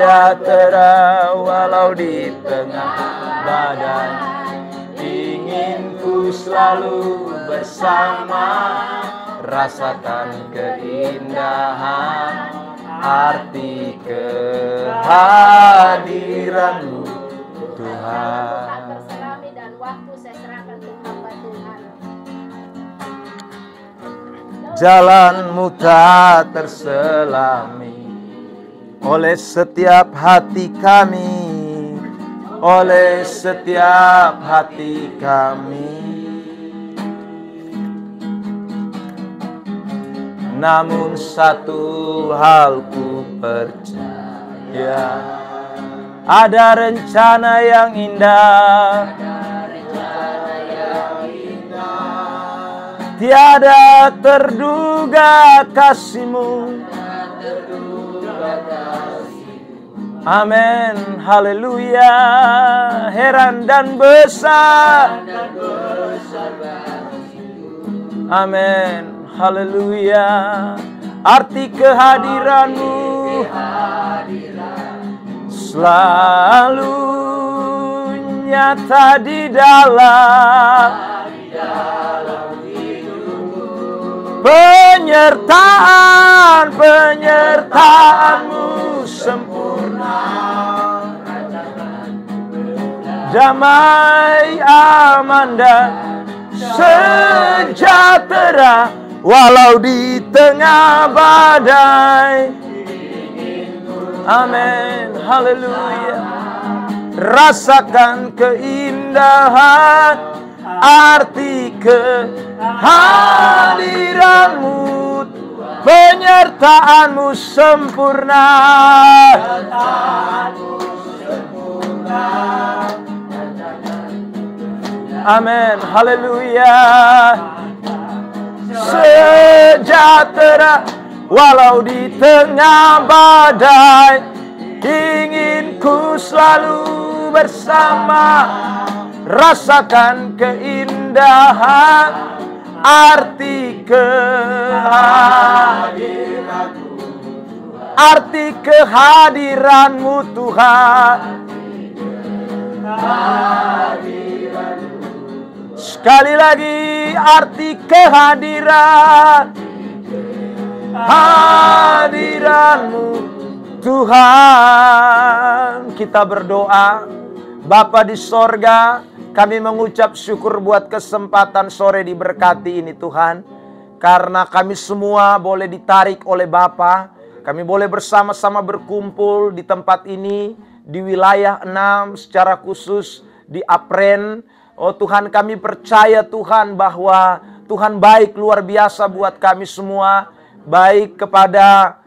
sejahtera walau di tengah badai. Ingin ku selalu bersama, rasakan keindahan arti kehadiran-Mu Tuhan. Terselami dan waktu saya serahkan untuk hamba Tuhan. Jalan-Mu tak terselami oleh setiap hati kami, oleh setiap hati kami. Namun satu hal ku percaya, ada rencana yang indah, tiada terduga kasih-Mu. Amin, haleluya. Heran dan besar, amin, haleluya. Arti kehadiran-Mu selalu nyata di dalam penyertaan-Mu sempurna. Damai, aman dan sejahtera walau di tengah badai. Amin, haleluya. Rasakan keindahan arti kehadiran-Mu, penyertaan-Mu sempurna. Amin, haleluya. Sejahtera walau di tengah badai. Ingin ku selalu bersama, rasakan keindahan arti kehadiran-Mu Tuhan. Sekali lagi, arti kehadiran-Mu Tuhan. Kita berdoa. Bapa di sorga, kami mengucap syukur buat kesempatan sore diberkati ini Tuhan. Karena kami semua boleh ditarik oleh Bapa. Kami boleh bersama-sama berkumpul di tempat ini, di wilayah 6 secara khusus di Apren. Oh Tuhan, kami percaya Tuhan bahwa Tuhan baik luar biasa buat kami semua. Baik kepada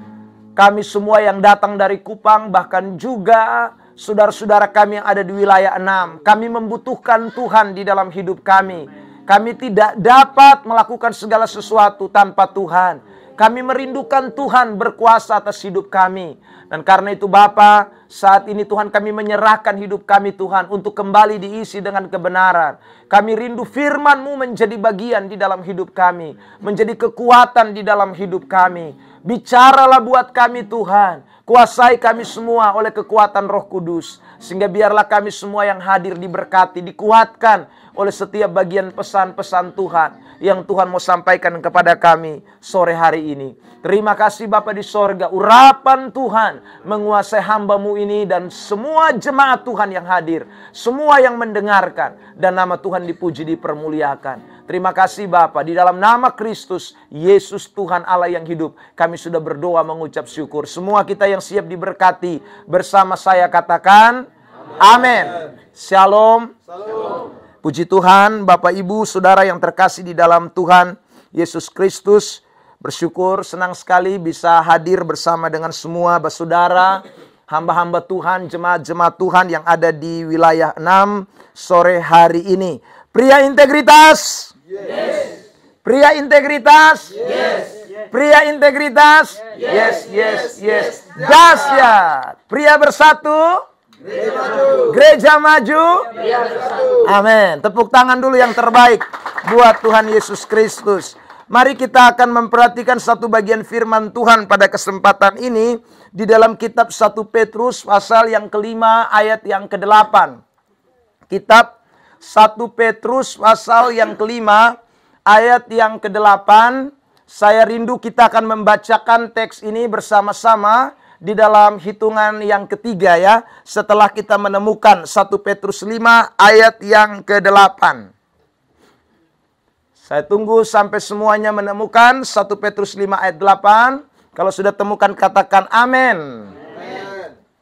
kami semua yang datang dari Kupang, bahkan juga saudara-saudara kami yang ada di wilayah 6. Kami membutuhkan Tuhan di dalam hidup kami. Kami tidak dapat melakukan segala sesuatu tanpa Tuhan. Kami merindukan Tuhan berkuasa atas hidup kami. Dan karena itu Bapa, saat ini Tuhan kami menyerahkan hidup kami Tuhan untuk kembali diisi dengan kebenaran. Kami rindu firman-Mu menjadi bagian di dalam hidup kami. Menjadi kekuatan di dalam hidup kami. Bicaralah buat kami Tuhan. Kuasai kami semua oleh kekuatan Roh Kudus. Sehingga biarlah kami semua yang hadir diberkati, dikuatkan oleh setiap bagian pesan-pesan Tuhan yang Tuhan mau sampaikan kepada kami sore hari ini. Terima kasih Bapa di sorga, urapan Tuhan menguasai hamba-Mu ini dan semua jemaat Tuhan yang hadir, semua yang mendengarkan, dan nama Tuhan dipuji, dipermuliakan. Terima kasih Bapa, di dalam nama Kristus Yesus Tuhan Allah yang hidup, kami sudah berdoa mengucap syukur. Semua kita yang siap diberkati bersama saya katakan amin. Shalom. Puji Tuhan, Bapak Ibu, Saudara yang terkasih di dalam Tuhan Yesus Kristus. Bersyukur, senang sekali bisa hadir bersama dengan semua saudara, hamba-hamba Tuhan, jemaat-jemaat Tuhan yang ada di wilayah 6 sore hari ini. Pria integritas? Yes. Pria integritas? Yes. Pria integritas? Yes, yes, yes. Dahsyat. Pria bersatu? Gereja maju. Amin. Tepuk tangan dulu yang terbaik buat Tuhan Yesus Kristus. Mari kita akan memperhatikan satu bagian firman Tuhan pada kesempatan ini di dalam kitab 1 Petrus pasal yang kelima ayat yang ke-8. Kitab 1 Petrus pasal yang kelima ayat yang ke-8. Saya rindu kita akan membacakan teks ini bersama-sama di dalam hitungan yang ketiga ya. Setelah kita menemukan 1 Petrus 5 ayat yang ke-8. Saya tunggu sampai semuanya menemukan 1 Petrus 5 ayat 8. Kalau sudah temukan katakan amin.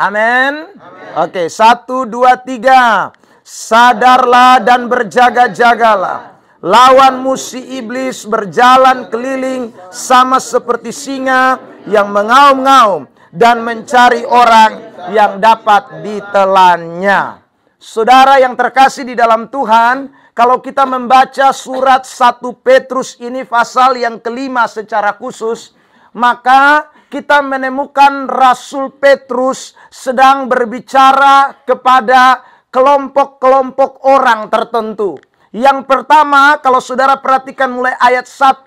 Amin. Oke, 1, 2, 3. Sadarlah dan berjaga-jagalah. Lawan musuh iblis berjalan keliling sama seperti singa yang mengaum-ngaum dan mencari orang yang dapat ditelannya. Saudara yang terkasih di dalam Tuhan, kalau kita membaca surat 1 Petrus ini pasal yang kelima secara khusus, maka kita menemukan Rasul Petrus sedang berbicara kepada kelompok-kelompok orang tertentu. Yang pertama, kalau saudara perhatikan mulai ayat 1,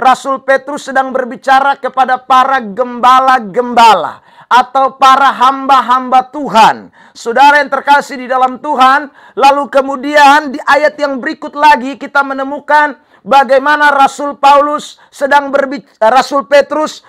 Rasul Petrus sedang berbicara kepada para gembala-gembala atau para hamba-hamba Tuhan. Saudara yang terkasih di dalam Tuhan, lalu kemudian di ayat yang berikut lagi kita menemukan bagaimana Rasul Petrus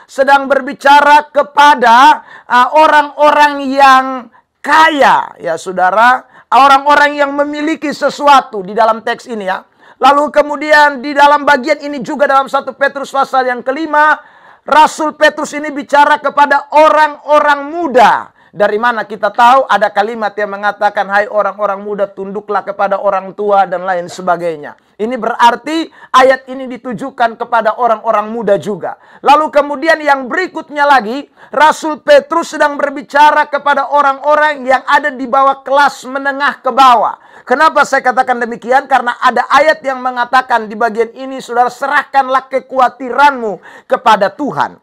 sedang berbicara kepada orang-orang yang kaya, ya saudara, orang-orang yang memiliki sesuatu di dalam teks ini ya. Lalu kemudian di dalam bagian ini juga dalam 1 Petrus pasal yang kelima, Rasul Petrus ini bicara kepada orang-orang muda. Dari mana kita tahu ada kalimat yang mengatakan, hai orang-orang muda tunduklah kepada orang tua dan lain sebagainya. Ini berarti ayat ini ditujukan kepada orang-orang muda juga. Lalu kemudian yang berikutnya lagi, Rasul Petrus sedang berbicara kepada orang-orang yang ada di bawah kelas menengah ke bawah. Kenapa saya katakan demikian? Karena ada ayat yang mengatakan di bagian ini, saudara, serahkanlah kekhawatiranmu kepada Tuhan.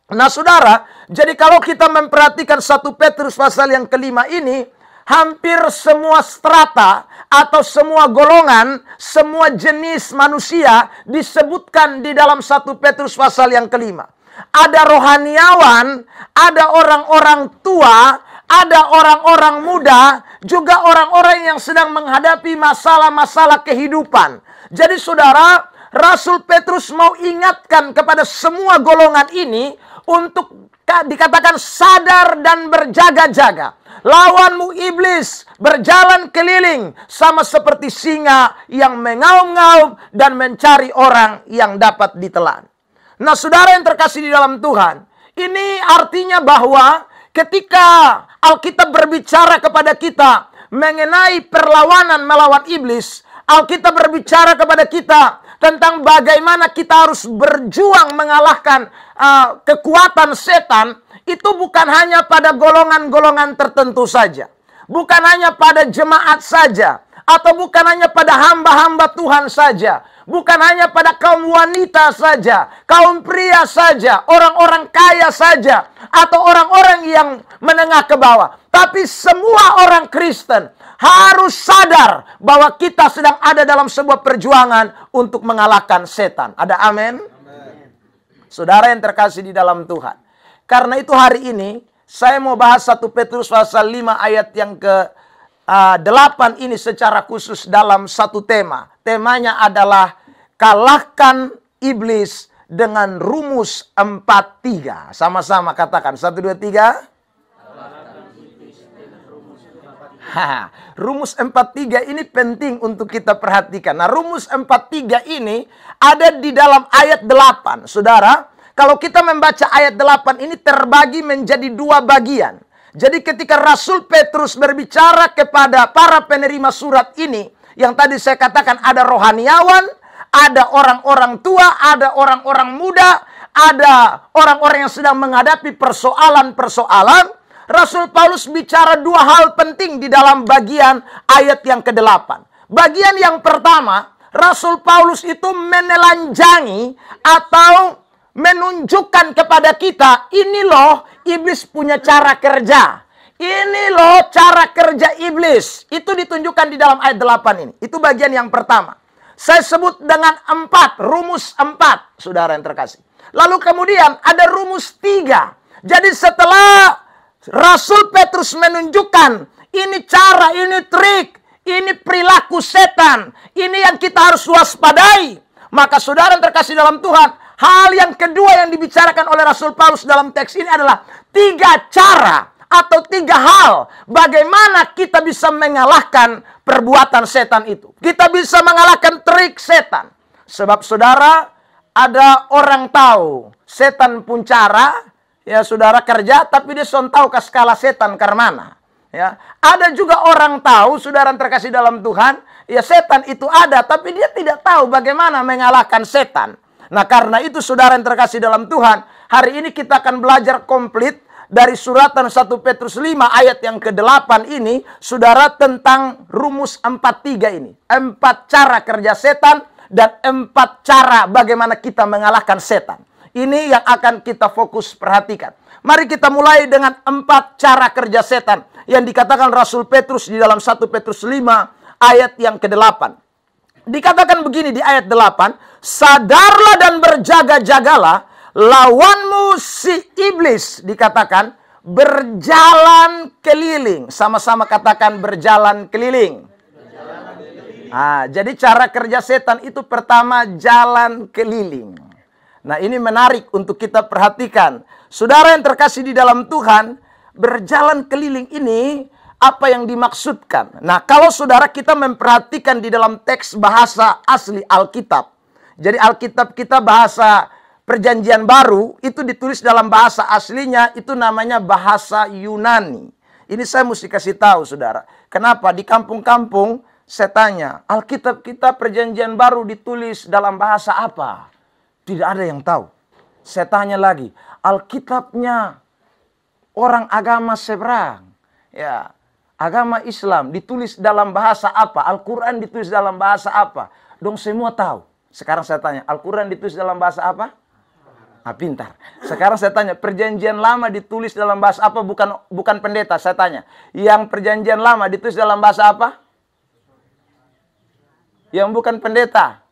Nah saudara, jadi kalau kita memperhatikan 1 Petrus pasal yang kelima ini, hampir semua strata atau semua golongan, semua jenis manusia disebutkan di dalam 1 Petrus pasal yang kelima. Ada rohaniawan, ada orang-orang tua, ada orang-orang muda, juga orang-orang yang sedang menghadapi masalah-masalah kehidupan. Jadi saudara, Rasul Petrus mau ingatkan kepada semua golongan ini untuk dikatakan sadar dan berjaga-jaga. Lawanmu iblis berjalan keliling sama seperti singa yang mengaum-ngaum dan mencari orang yang dapat ditelan. Nah saudara yang terkasih di dalam Tuhan, ini artinya bahwa ketika Alkitab berbicara kepada kita mengenai perlawanan melawan iblis, Alkitab berbicara kepada kita tentang bagaimana kita harus berjuang mengalahkan kekuatan setan. Itu bukan hanya pada golongan-golongan tertentu saja. Bukan hanya pada jemaat saja. Atau bukan hanya pada hamba-hamba Tuhan saja. Bukan hanya pada kaum wanita saja. Kaum pria saja. Orang-orang kaya saja. Atau orang-orang yang menengah ke bawah. Tapi semua orang Kristen harus sadar bahwa kita sedang ada dalam sebuah perjuangan untuk mengalahkan setan. Ada amin? Saudara yang terkasih di dalam Tuhan. Karena itu hari ini saya mau bahas 1 Petrus pasal 5 ayat yang ke-8 ini secara khusus dalam satu tema. Temanya adalah kalahkan iblis dengan rumus 4-3. Sama-sama katakan 1, 2, 3. Rumus 4-3 ini penting untuk kita perhatikan. Nah, rumus 4-3 ini ada di dalam ayat 8. Saudara, kalau kita membaca ayat 8 ini terbagi menjadi dua bagian. Jadi ketika Rasul Petrus berbicara kepada para penerima surat ini, yang tadi saya katakan ada rohaniawan, ada orang-orang tua, ada orang-orang muda, ada orang-orang yang sedang menghadapi persoalan-persoalan. Rasul Paulus bicara dua hal penting di dalam bagian ayat yang ke-8. Bagian yang pertama, Rasul Paulus itu menelanjangi atau menunjukkan kepada kita, ini loh iblis punya cara kerja. Ini loh cara kerja iblis. Itu ditunjukkan di dalam ayat 8 ini. Itu bagian yang pertama. Saya sebut dengan 4, rumus 4, saudara yang terkasih. Lalu kemudian ada rumus 3. Jadi setelah Rasul Petrus menunjukkan ini cara, ini trik, ini perilaku setan, ini yang kita harus waspadai. Maka saudara yang terkasih dalam Tuhan, hal yang kedua yang dibicarakan oleh Rasul Paulus dalam teks ini adalah 3 cara atau 3 hal bagaimana kita bisa mengalahkan perbuatan setan itu. Kita bisa mengalahkan trik setan. Sebab saudara, ada orang tahu setan pun cara, ya saudara kerja, tapi dia son tahu ke skala setan ke mana. Ya, ada juga orang tahu, saudara yang terkasih dalam Tuhan, ya setan itu ada, tapi dia tidak tahu bagaimana mengalahkan setan. Nah, karena itu saudara yang terkasih dalam Tuhan, hari ini kita akan belajar komplit dari suratan 1 Petrus 5 ayat yang ke-8 ini, saudara, tentang rumus 4-3 ini. 4 cara kerja setan dan 4 cara bagaimana kita mengalahkan setan. Ini yang akan kita fokus perhatikan. Mari kita mulai dengan 4 cara kerja setan yang dikatakan Rasul Petrus di dalam 1 Petrus 5 ayat yang ke-8. Dikatakan begini di ayat 8, sadarlah dan berjaga-jagalah, lawanmu si iblis, dikatakan berjalan keliling. Sama-sama katakan berjalan keliling. Jadi cara kerja setan itu pertama jalan keliling. Nah, ini menarik untuk kita perhatikan. Saudara yang terkasih di dalam Tuhan, berjalan keliling ini apa yang dimaksudkan? Nah, kalau saudara kita memperhatikan di dalam teks bahasa asli Alkitab. Jadi Alkitab kita bahasa Perjanjian Baru itu ditulis dalam bahasa aslinya, itu namanya bahasa Yunani. Ini saya mesti kasih tahu saudara. Kenapa? Di kampung-kampung saya tanya, Alkitab kita Perjanjian Baru ditulis dalam bahasa apa? Tidak ada yang tahu. Saya tanya lagi, Alkitabnya orang agama seberang, ya, agama Islam ditulis dalam bahasa apa? Al-Quran ditulis dalam bahasa apa? Dong semua tahu. Sekarang saya tanya, Al-Quran ditulis dalam bahasa apa? Pintar. Sekarang saya tanya, Perjanjian Lama ditulis dalam bahasa apa? Bukan pendeta, saya tanya. Yang Perjanjian Lama ditulis dalam bahasa apa? Yang bukan pendeta.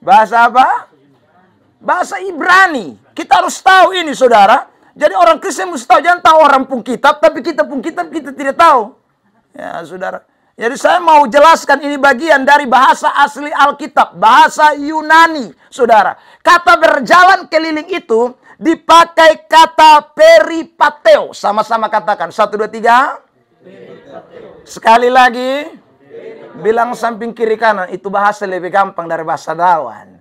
Bahasa apa? Bahasa Ibrani. Kita harus tahu ini, saudara. Jadi orang Kristen mesti tahu. Jangan tahu orang pun kitab, tapi kita pun kitab kita tidak tahu. Ya, saudara. Jadi saya mau jelaskan ini bagian dari bahasa asli Alkitab. Bahasa Yunani, saudara. Kata berjalan keliling itu dipakai kata peripateo. Sama-sama katakan. 1, 2, 3. Sekali lagi. Bilang samping kiri kanan. Itu bahasa lebih gampang dari bahasa Dawan.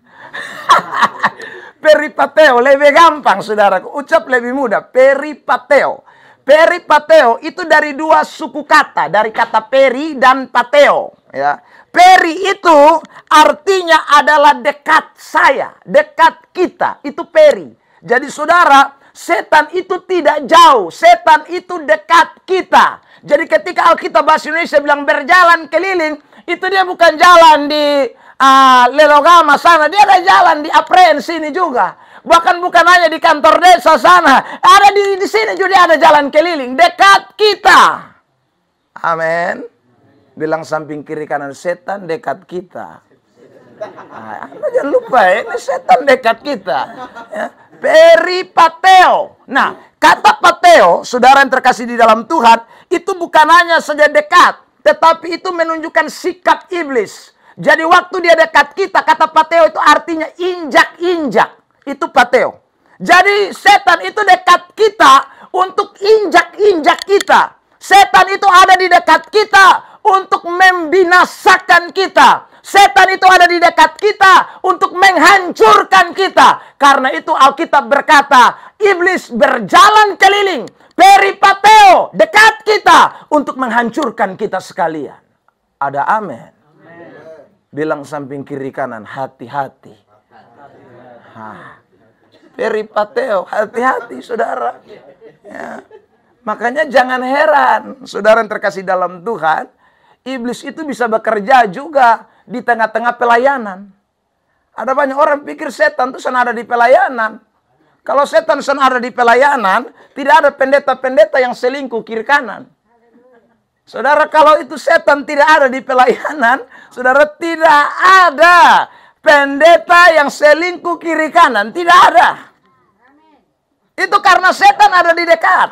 Peripateo lebih gampang, saudara. Ucap lebih mudah. Peripateo. Peripateo itu dari 2 suku kata. Dari kata peri dan pateo. Ya. Peri itu artinya adalah dekat saya. Dekat kita. Itu peri. Jadi saudara, setan itu tidak jauh. Setan itu dekat kita. Jadi ketika Alkitab bahasa Indonesia bilang berjalan keliling, itu dia bukan jalan di Lelogama sana. Dia ada jalan di Apren sini juga. Bahkan bukan hanya di kantor desa sana. Ada di sini juga ada jalan keliling. Dekat kita. Amin. Bilang samping kiri kanan, setan dekat kita. Anda jangan lupa ya, ini setan dekat kita. Ya. Peripateo. Nah, kata pateo, saudara yang terkasih di dalam Tuhan, itu bukan hanya saja dekat, tetapi itu menunjukkan sikap iblis. Jadi waktu dia dekat kita, kata pateo itu artinya injak-injak. Itu pateo. Jadi setan itu dekat kita untuk injak-injak kita. Setan itu ada di dekat kita untuk membinasakan kita. Setan itu ada di dekat kita untuk menghancurkan kita. Karena itu Alkitab berkata, iblis berjalan keliling, peripateo, dekat kita untuk menghancurkan kita sekalian. Ada amin. Bilang samping kiri kanan, hati-hati. Peripateo, hati-hati saudara. Ya. Makanya jangan heran, saudara yang terkasih dalam Tuhan, iblis itu bisa bekerja juga di tengah-tengah pelayanan. Ada banyak orang pikir setan itu sana ada di pelayanan. Kalau setan sana ada di pelayanan, tidak ada pendeta-pendeta yang selingkuh kiri kanan. Saudara, kalau itu setan tidak ada di pelayanan, saudara, tidak ada pendeta yang selingkuh kiri kanan. Tidak ada. Itu karena setan ada di dekat.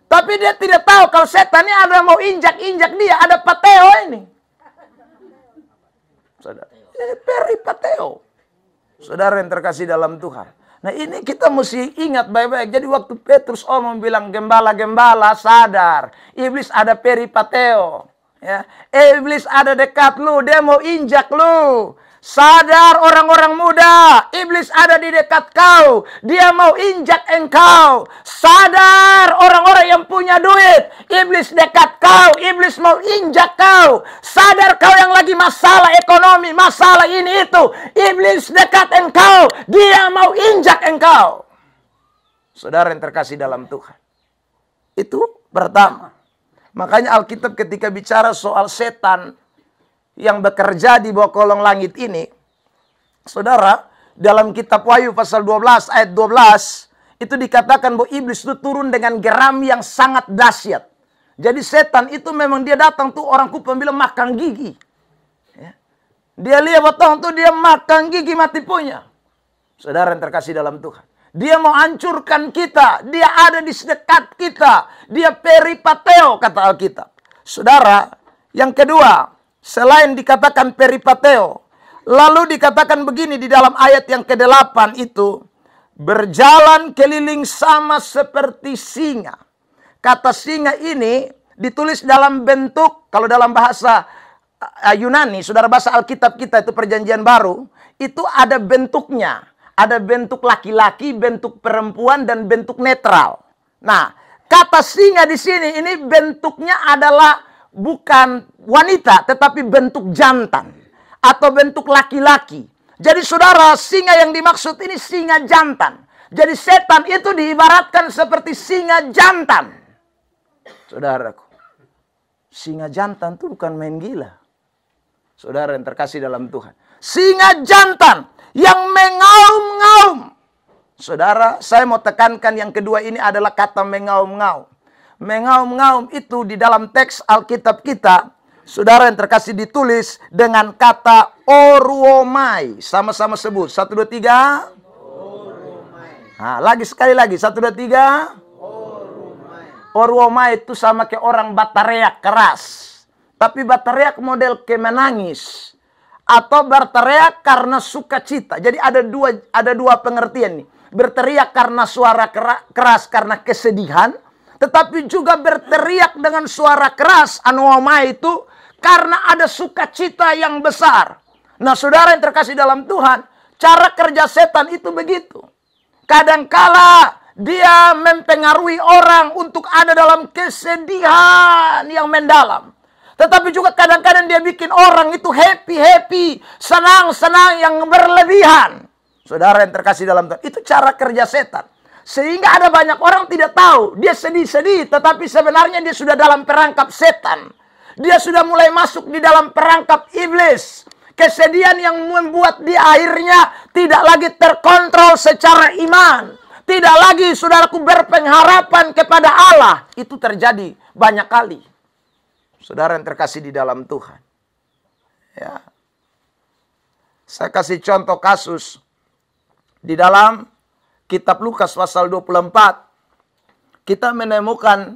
Tapi dia tidak tahu kalau setan ini ada mau injak-injak dia. Ada pateo ini. Saudara, ini peripateo. Saudara yang terkasih dalam Tuhan. Nah ini kita mesti ingat baik-baik. Jadi waktu Petrus bilang, gembala-gembala sadar. Iblis ada peripateo. Ya. Iblis ada dekat lu. Dia mau injak lu. Sadar orang-orang muda, iblis ada di dekat kau. Dia mau injak engkau. Sadar orang-orang yang punya duit, iblis dekat kau. Iblis mau injak kau. Sadar kau yang lagi masalah ekonomi, masalah ini itu. Iblis dekat engkau. Dia mau injak engkau. Saudara yang terkasih dalam Tuhan. Itu pertama. Makanya Alkitab ketika bicara soal setan yang bekerja di bawah kolong langit ini, saudara, dalam kitab Wahyu pasal 12 ayat 12 itu dikatakan bahwa iblis itu turun dengan geram yang sangat dahsyat. Jadi setan itu memang dia datang tuh orang Kupang bilang makan gigi. Ya. Dia lihat betul tuh dia makan gigi mati punya. Saudara yang terkasih dalam Tuhan. Dia mau hancurkan kita. Dia ada di dekat kita. Dia peripateo kata Alkitab. Saudara, yang kedua, selain dikatakan peripateo, lalu dikatakan begini di dalam ayat yang ke-8 itu, berjalan keliling sama seperti singa. Kata singa ini ditulis dalam bentuk, kalau dalam bahasa Yunani, saudara, bahasa Alkitab kita itu Perjanjian Baru, itu ada bentuknya. Ada bentuk laki-laki, bentuk perempuan, dan bentuk netral. Nah, kata singa di sini ini bentuknya adalah bukan wanita, tetapi bentuk jantan. Atau bentuk laki-laki. Jadi saudara, singa yang dimaksud ini singa jantan. Jadi setan itu diibaratkan seperti singa jantan. Saudaraku, singa jantan itu bukan main gila. Saudara yang terkasih dalam Tuhan. Singa jantan yang mengaum-ngaum. Saudara, saya mau tekankan yang kedua ini adalah kata mengaum-ngaum. Mengaum-ngaum itu di dalam teks Alkitab kita, saudara yang terkasih, ditulis dengan kata oruomai. Sama-sama sebut. 1, 2, 3. Oruomai. Nah, sekali lagi. 1, 2, 3. Oruomai. Oruomai itu sama kayak orang berteriak keras. Tapi berteriak model kayak menangis. Atau berteriak karena sukacita. Jadi ada dua pengertian nih. Berteriak karena suara keras karena kesedihan. Tetapi juga berteriak dengan suara keras, anuama itu, karena ada sukacita yang besar. Nah saudara yang terkasih dalam Tuhan, cara kerja setan itu begitu. Kadangkala dia mempengaruhi orang untuk ada dalam kesedihan yang mendalam. Tetapi juga kadang-kadang dia bikin orang itu happy, senang-senang yang berlebihan. Saudara yang terkasih dalam Tuhan, itu cara kerja setan. Sehingga ada banyak orang tidak tahu. Dia sedih-sedih, tetapi sebenarnya dia sudah dalam perangkap setan. Dia sudah mulai masuk di dalam perangkap iblis. Kesedihan yang membuat dia akhirnya tidak lagi terkontrol secara iman. Tidak lagi, saudaraku, berpengharapan kepada Allah. Itu terjadi banyak kali. Saudara yang terkasih di dalam Tuhan. Ya. Saya kasih contoh kasus di dalam kitab Lukas pasal 24. Kita menemukan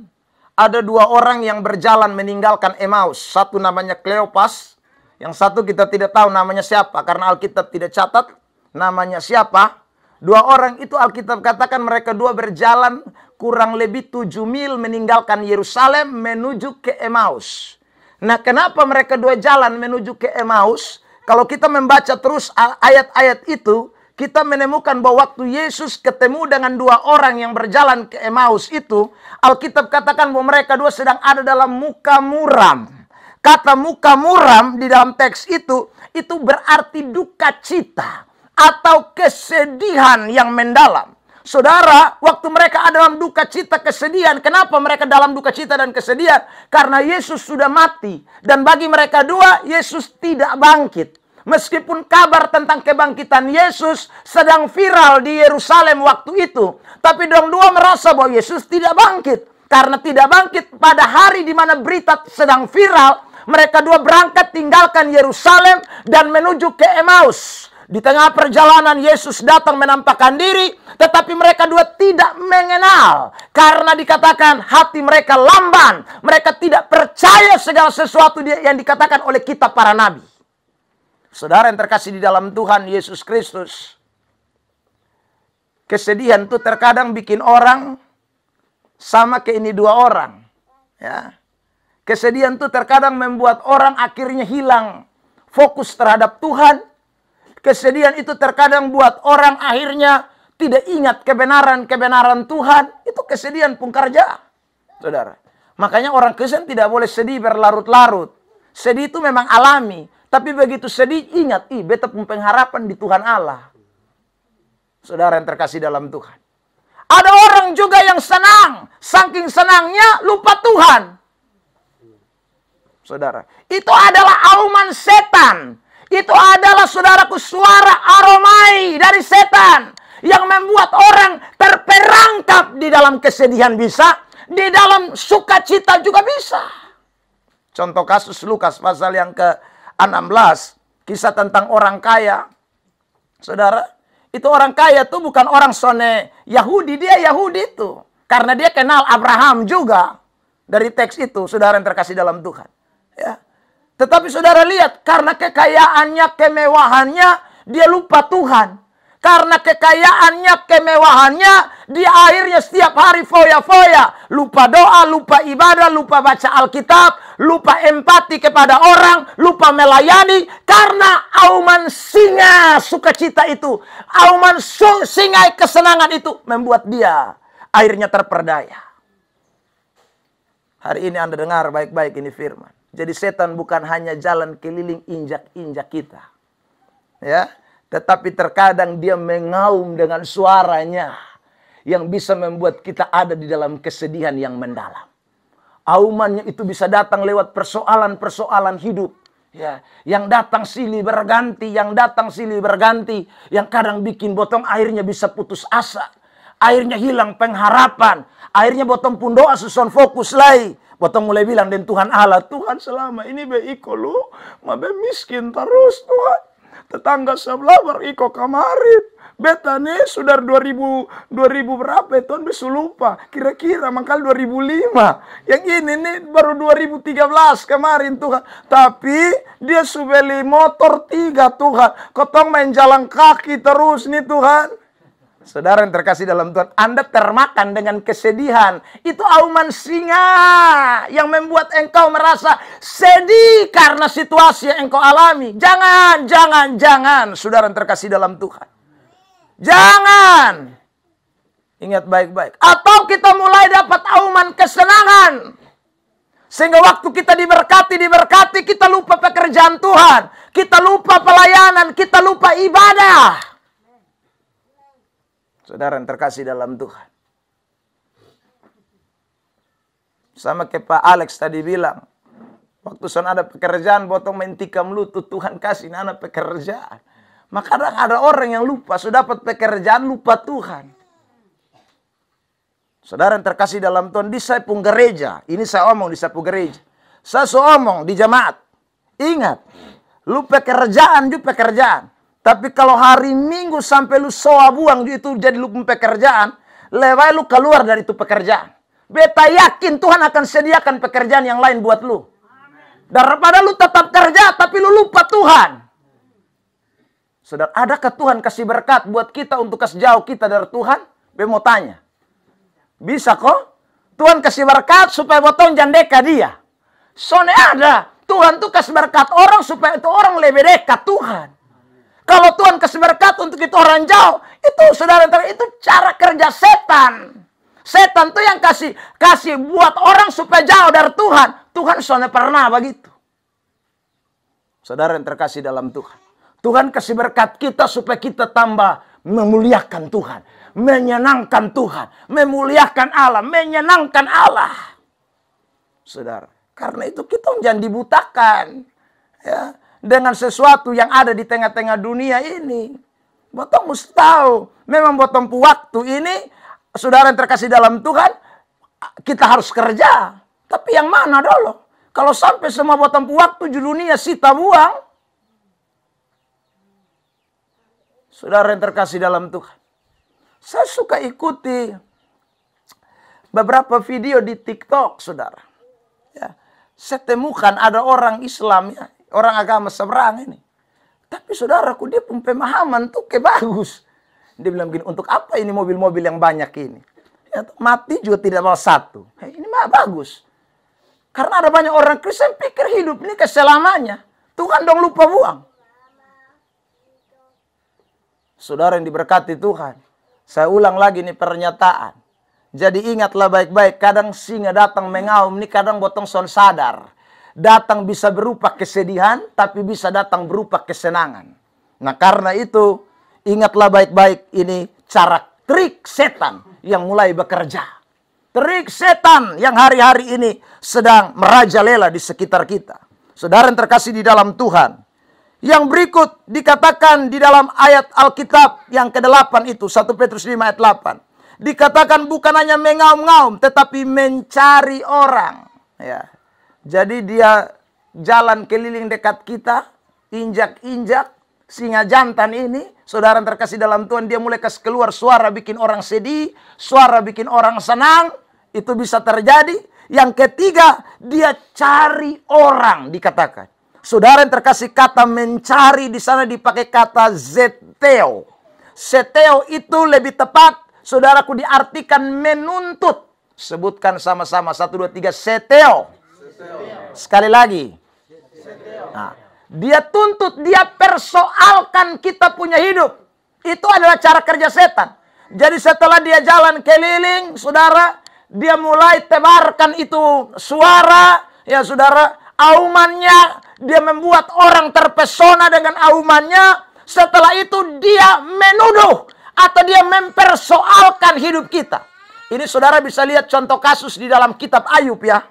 ada dua orang yang berjalan meninggalkan Emmaus. Satu namanya Kleopas, yang satu kita tidak tahu namanya siapa karena Alkitab tidak catat namanya siapa. Dua orang itu Alkitab katakan mereka dua berjalan kurang lebih 7 mil meninggalkan Yerusalem menuju ke Emmaus. Nah, kenapa mereka dua jalan menuju ke Emmaus? Kalau kita membaca terus ayat-ayat itu, kita menemukan bahwa waktu Yesus ketemu dengan dua orang yang berjalan ke Emmaus itu, Alkitab katakan bahwa mereka dua sedang ada dalam muka muram. Kata muka muram di dalam teks itu berarti duka cita atau kesedihan yang mendalam. Saudara, waktu mereka ada dalam duka cita kesedihan, kenapa mereka dalam duka cita dan kesedihan? Karena Yesus sudah mati. Dan bagi mereka dua, Yesus tidak bangkit. Meskipun kabar tentang kebangkitan Yesus sedang viral di Yerusalem waktu itu. Tapi dong dua merasa bahwa Yesus tidak bangkit. Karena tidak bangkit pada hari di mana berita sedang viral, Mereka dua berangkat tinggalkan Yerusalem dan menuju ke Emmaus. Di tengah perjalanan Yesus datang menampakkan diri, tetapi mereka dua tidak mengenal. Karena dikatakan hati mereka lamban. Mereka tidak percaya segala sesuatu yang dikatakan oleh kitab para nabi. Saudara yang terkasih di dalam Tuhan Yesus Kristus, kesedihan itu terkadang bikin orang sama kayak ini dua orang. Ya. Kesedihan itu terkadang membuat orang akhirnya hilang fokus terhadap Tuhan. Kesedihan itu terkadang buat orang akhirnya tidak ingat kebenaran-kebenaran Tuhan. Itu kesedihan pungkarja, saudara. Makanya orang Kristen tidak boleh sedih berlarut-larut. Sedih itu memang alami. Tapi begitu sedih, ingat, beta punya pengharapan di Tuhan Allah. Saudara yang terkasih dalam Tuhan. Ada orang juga yang senang. Saking senangnya lupa Tuhan. Saudara, itu adalah auman setan. Itu adalah, saudaraku, suara aromai dari setan. Yang membuat orang terperangkap di dalam kesedihan bisa. Di dalam sukacita juga bisa. Contoh kasus Lukas pasal yang ke-16. Kisah tentang orang kaya. Saudara, itu orang kaya itu bukan orang sone Yahudi. Dia Yahudi itu. Karena dia kenal Abraham juga. Dari teks itu, saudara yang terkasih dalam Tuhan. Ya. Tetapi saudara lihat, karena kekayaannya, kemewahannya, dia lupa Tuhan. Karena kekayaannya, kemewahannya, dia akhirnya setiap hari foya-foya. Lupa doa, lupa ibadah, lupa baca Alkitab, lupa empati kepada orang, lupa melayani. Karena auman singa sukacita itu, auman singa kesenangan itu, membuat dia akhirnya terperdaya. Hari ini Anda dengar baik-baik ini firman. Jadi setan bukan hanya jalan keliling injak-injak kita. Ya, tetapi terkadang dia mengaum dengan suaranya yang bisa membuat kita ada di dalam kesedihan yang mendalam. Aumannya itu bisa datang lewat persoalan-persoalan hidup. Ya, yang datang silih berganti, yang datang silih berganti, yang kadang bikin botong akhirnya bisa putus asa. Akhirnya hilang pengharapan. Akhirnya botong pun doa susun fokus lagi. Botong mulai bilang dengan Tuhan Allah, Tuhan selama ini beiko lu, mabe miskin terus Tuhan. Tetangga sebelah beriko kemarin. Beta nih sudah 2000 berapa Tuhan besu lupa. Kira-kira makal 2005. Yang ini nih baru 2013 kemarin Tuhan. Tapi dia sudah beli motor 3 Tuhan. Kotong main jalan kaki terus nih Tuhan. Saudara yang terkasih dalam Tuhan, Anda termakan dengan kesedihan. Itu auman singa yang membuat engkau merasa sedih karena situasi yang engkau alami. Jangan, saudara yang terkasih dalam Tuhan. Jangan. Ingat baik-baik. Atau kita mulai dapat auman kesenangan. Sehingga waktu kita diberkati, kita lupa pekerjaan Tuhan. Kita lupa pelayanan, kita lupa ibadah. Saudara yang terkasih dalam Tuhan. Sama kayak Pak Alex tadi bilang. Waktu son ada pekerjaan, botong mentikam lutut, Tuhan kasih anak pekerjaan. Maka ada orang yang lupa, sudah dapat pekerjaan, lupa Tuhan. Saudara yang terkasih dalam Tuhan, di saipung gereja. Ini saya omong di saipung gereja. Saya omong di jemaat. Ingat, lu pekerjaan, ju pekerjaan. Tapi kalau hari Minggu sampai lu soa buang itu jadi lu pekerjaan, lewat lu keluar dari itu pekerjaan. Beta yakin Tuhan akan sediakan pekerjaan yang lain buat lu. Daripada lu tetap kerja tapi lu lupa Tuhan. Saudara, adakah Tuhan kasih berkat buat kita untuk kasih jauh kita dari Tuhan? Beta mau tanya. Bisa kok? Tuhan kasih berkat supaya botong jandeka dia. Soalnya ada. Tuhan tuh kasih berkat orang supaya itu orang lebih dekat Tuhan. Kalau Tuhan kasih berkat untuk itu orang jauh, itu saudara, itu cara kerja setan. Setan tuh yang kasih buat orang supaya jauh dari Tuhan. Tuhan soalnya pernah begitu. Saudara yang terkasih dalam Tuhan. Tuhan kasih berkat kita supaya kita tambah memuliakan Tuhan. Menyenangkan Tuhan. Memuliakan Allah. Menyenangkan Allah. Saudara. Karena itu kita jangan dibutakan. Ya. Dengan sesuatu yang ada di tengah-tengah dunia ini. Botong mesti tahu. Memang botong waktu ini, saudara yang terkasih dalam Tuhan, kita harus kerja. Tapi yang mana dulu? Kalau sampai semua buat tempuh waktu di dunia sita buang. Saudara yang terkasih dalam Tuhan. Saya suka ikuti beberapa video di TikTok, saudara. Ya, saya temukan ada orang Islam, ya, orang agama seberang ini. Tapi saudaraku, dia pun pemahaman tuh kayak bagus. Dia bilang gini, untuk apa ini mobil-mobil yang banyak ini? Ya, mati juga tidak bawa satu. Ini mah bagus. Karena ada banyak orang Kristen pikir hidup ini keselamanya. Tuhan dong lupa buang. Saudara yang diberkati Tuhan. Saya ulang lagi nih pernyataan. Jadi ingatlah baik-baik. Kadang singa datang mengaum. Ini kadang botong son sadar. Datang bisa berupa kesedihan. Tapi bisa datang berupa kesenangan. Nah karena itu. Ingatlah baik-baik. Ini cara trik setan yang mulai bekerja. Trik setan yang hari-hari ini sedang merajalela di sekitar kita. Saudara yang terkasih di dalam Tuhan. Yang berikut dikatakan di dalam ayat Alkitab yang ke-8 itu. 1 Petrus 5 ayat 8. Dikatakan bukan hanya mengaum-ngaum tetapi mencari orang. Ya. Jadi dia jalan keliling dekat kita. Injak-injak. Singa jantan ini. Saudara yang terkasih dalam Tuhan. Dia mulai kasih keluar suara bikin orang sedih. Suara bikin orang senang. Itu bisa terjadi. Yang ketiga. Dia cari orang dikatakan. Saudara yang terkasih kata mencari di sana dipakai kata zeteo. Zeteo itu lebih tepat, saudaraku diartikan menuntut. Sebutkan sama-sama 1, 2, 3 zeteo. Sekali lagi. Nah, dia tuntut, dia persoalkan kita punya hidup. Itu adalah cara kerja setan. Jadi setelah dia jalan keliling, saudara, dia mulai tebarkan itu suara, ya saudara, aumannya. Dia membuat orang terpesona dengan aumannya. Setelah itu dia menuduh. Atau dia mempersoalkan hidup kita. Ini saudara bisa lihat contoh kasus di dalam kitab Ayub ya.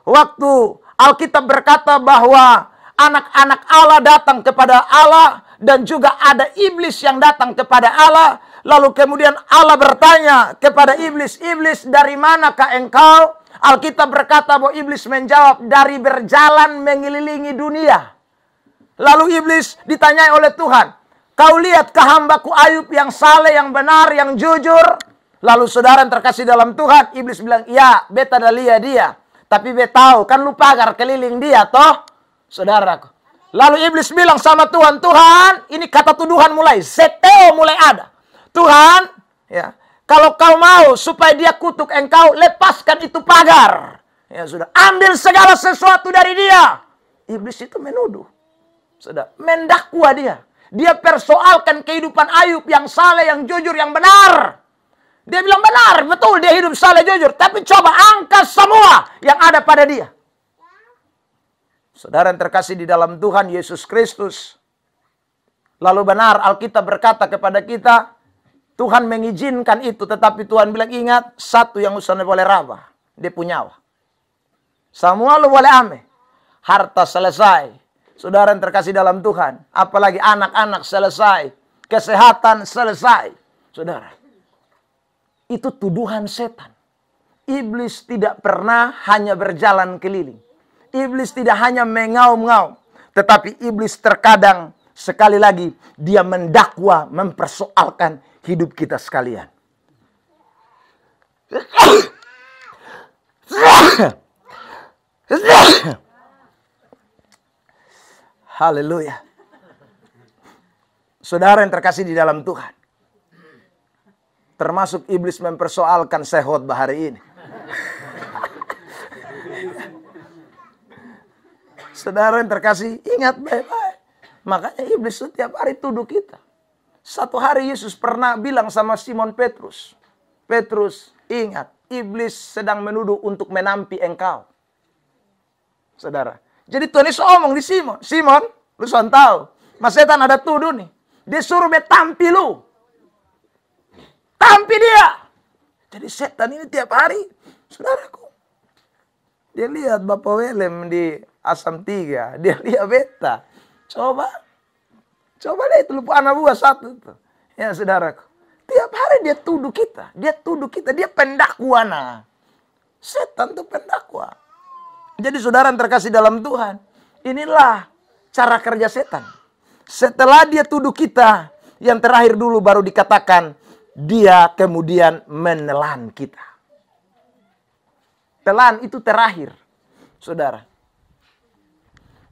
Waktu Alkitab berkata bahwa anak-anak Allah datang kepada Allah. Dan juga ada iblis yang datang kepada Allah. Lalu kemudian Allah bertanya kepada iblis. Iblis, dari manakah engkau? Alkitab berkata bahwa iblis menjawab, dari berjalan mengelilingi dunia. Lalu iblis ditanyai oleh Tuhan, kau lihatkah hambaku Ayub yang saleh, yang benar, yang jujur? Lalu saudara yang terkasih dalam Tuhan, iblis bilang, ya beta dah lihat dia. Tapi beta tahu, kan lu pagar keliling dia toh, saudaraku. Lalu iblis bilang sama Tuhan, Tuhan, ini kata tuduhan mulai, zeteo mulai ada. Tuhan, ya. Kalau kau mau supaya dia kutuk engkau, lepaskan itu pagar. Ya sudah, ambil segala sesuatu dari dia. Iblis itu menuduh. Sudah, mendakwa dia. Dia persoalkan kehidupan Ayub yang saleh, yang jujur, yang benar. Dia bilang benar, betul dia hidup saleh, jujur. Tapi coba angkat semua yang ada pada dia. Saudara yang terkasih di dalam Tuhan Yesus Kristus. Lalu benar Alkitab berkata kepada kita, Tuhan mengizinkan itu, tetapi Tuhan bilang ingat, satu yang usahanya boleh raba, dia punya nyawa. Semua lu boleh ame, harta selesai, saudara yang terkasih dalam Tuhan, apalagi anak-anak selesai, kesehatan selesai, saudara. Itu tuduhan setan. Iblis tidak pernah hanya berjalan keliling. Iblis tidak hanya mengaum-ngaum, tetapi iblis terkadang sekali lagi dia mendakwa, mempersoalkan hidup kita sekalian. Haleluya. Saudara yang terkasih di dalam Tuhan. Termasuk iblis mempersoalkan khotbah hari ini. Saudara yang terkasih, ingat baik-baik. Makanya iblis setiap hari tuduh kita. Satu hari Yesus pernah bilang sama Simon Petrus. Petrus, ingat, iblis sedang menuduh untuk menampi engkau. Saudara. Jadi Tuhan Yesus omong di Simon. Simon, lu sudah tahu. Mas setan ada tuduh nih. Dia suruh tampi lu. Tampi dia. Jadi setan ini tiap hari. Saudaraku. Dia lihat Bapak Willem di Asam 3. Dia lihat beta. Coba deh itu lupa anak buah satu tuh. Ya saudaraku. Tiap hari dia tuduh kita. Dia tuduh kita. Dia pendakwa nah. Setan tuh pendakwa. Jadi saudara yang terkasih dalam Tuhan, inilah cara kerja setan. Setelah dia tuduh kita, yang terakhir dulu baru dikatakan, dia kemudian menelan kita. Telan itu terakhir, saudara.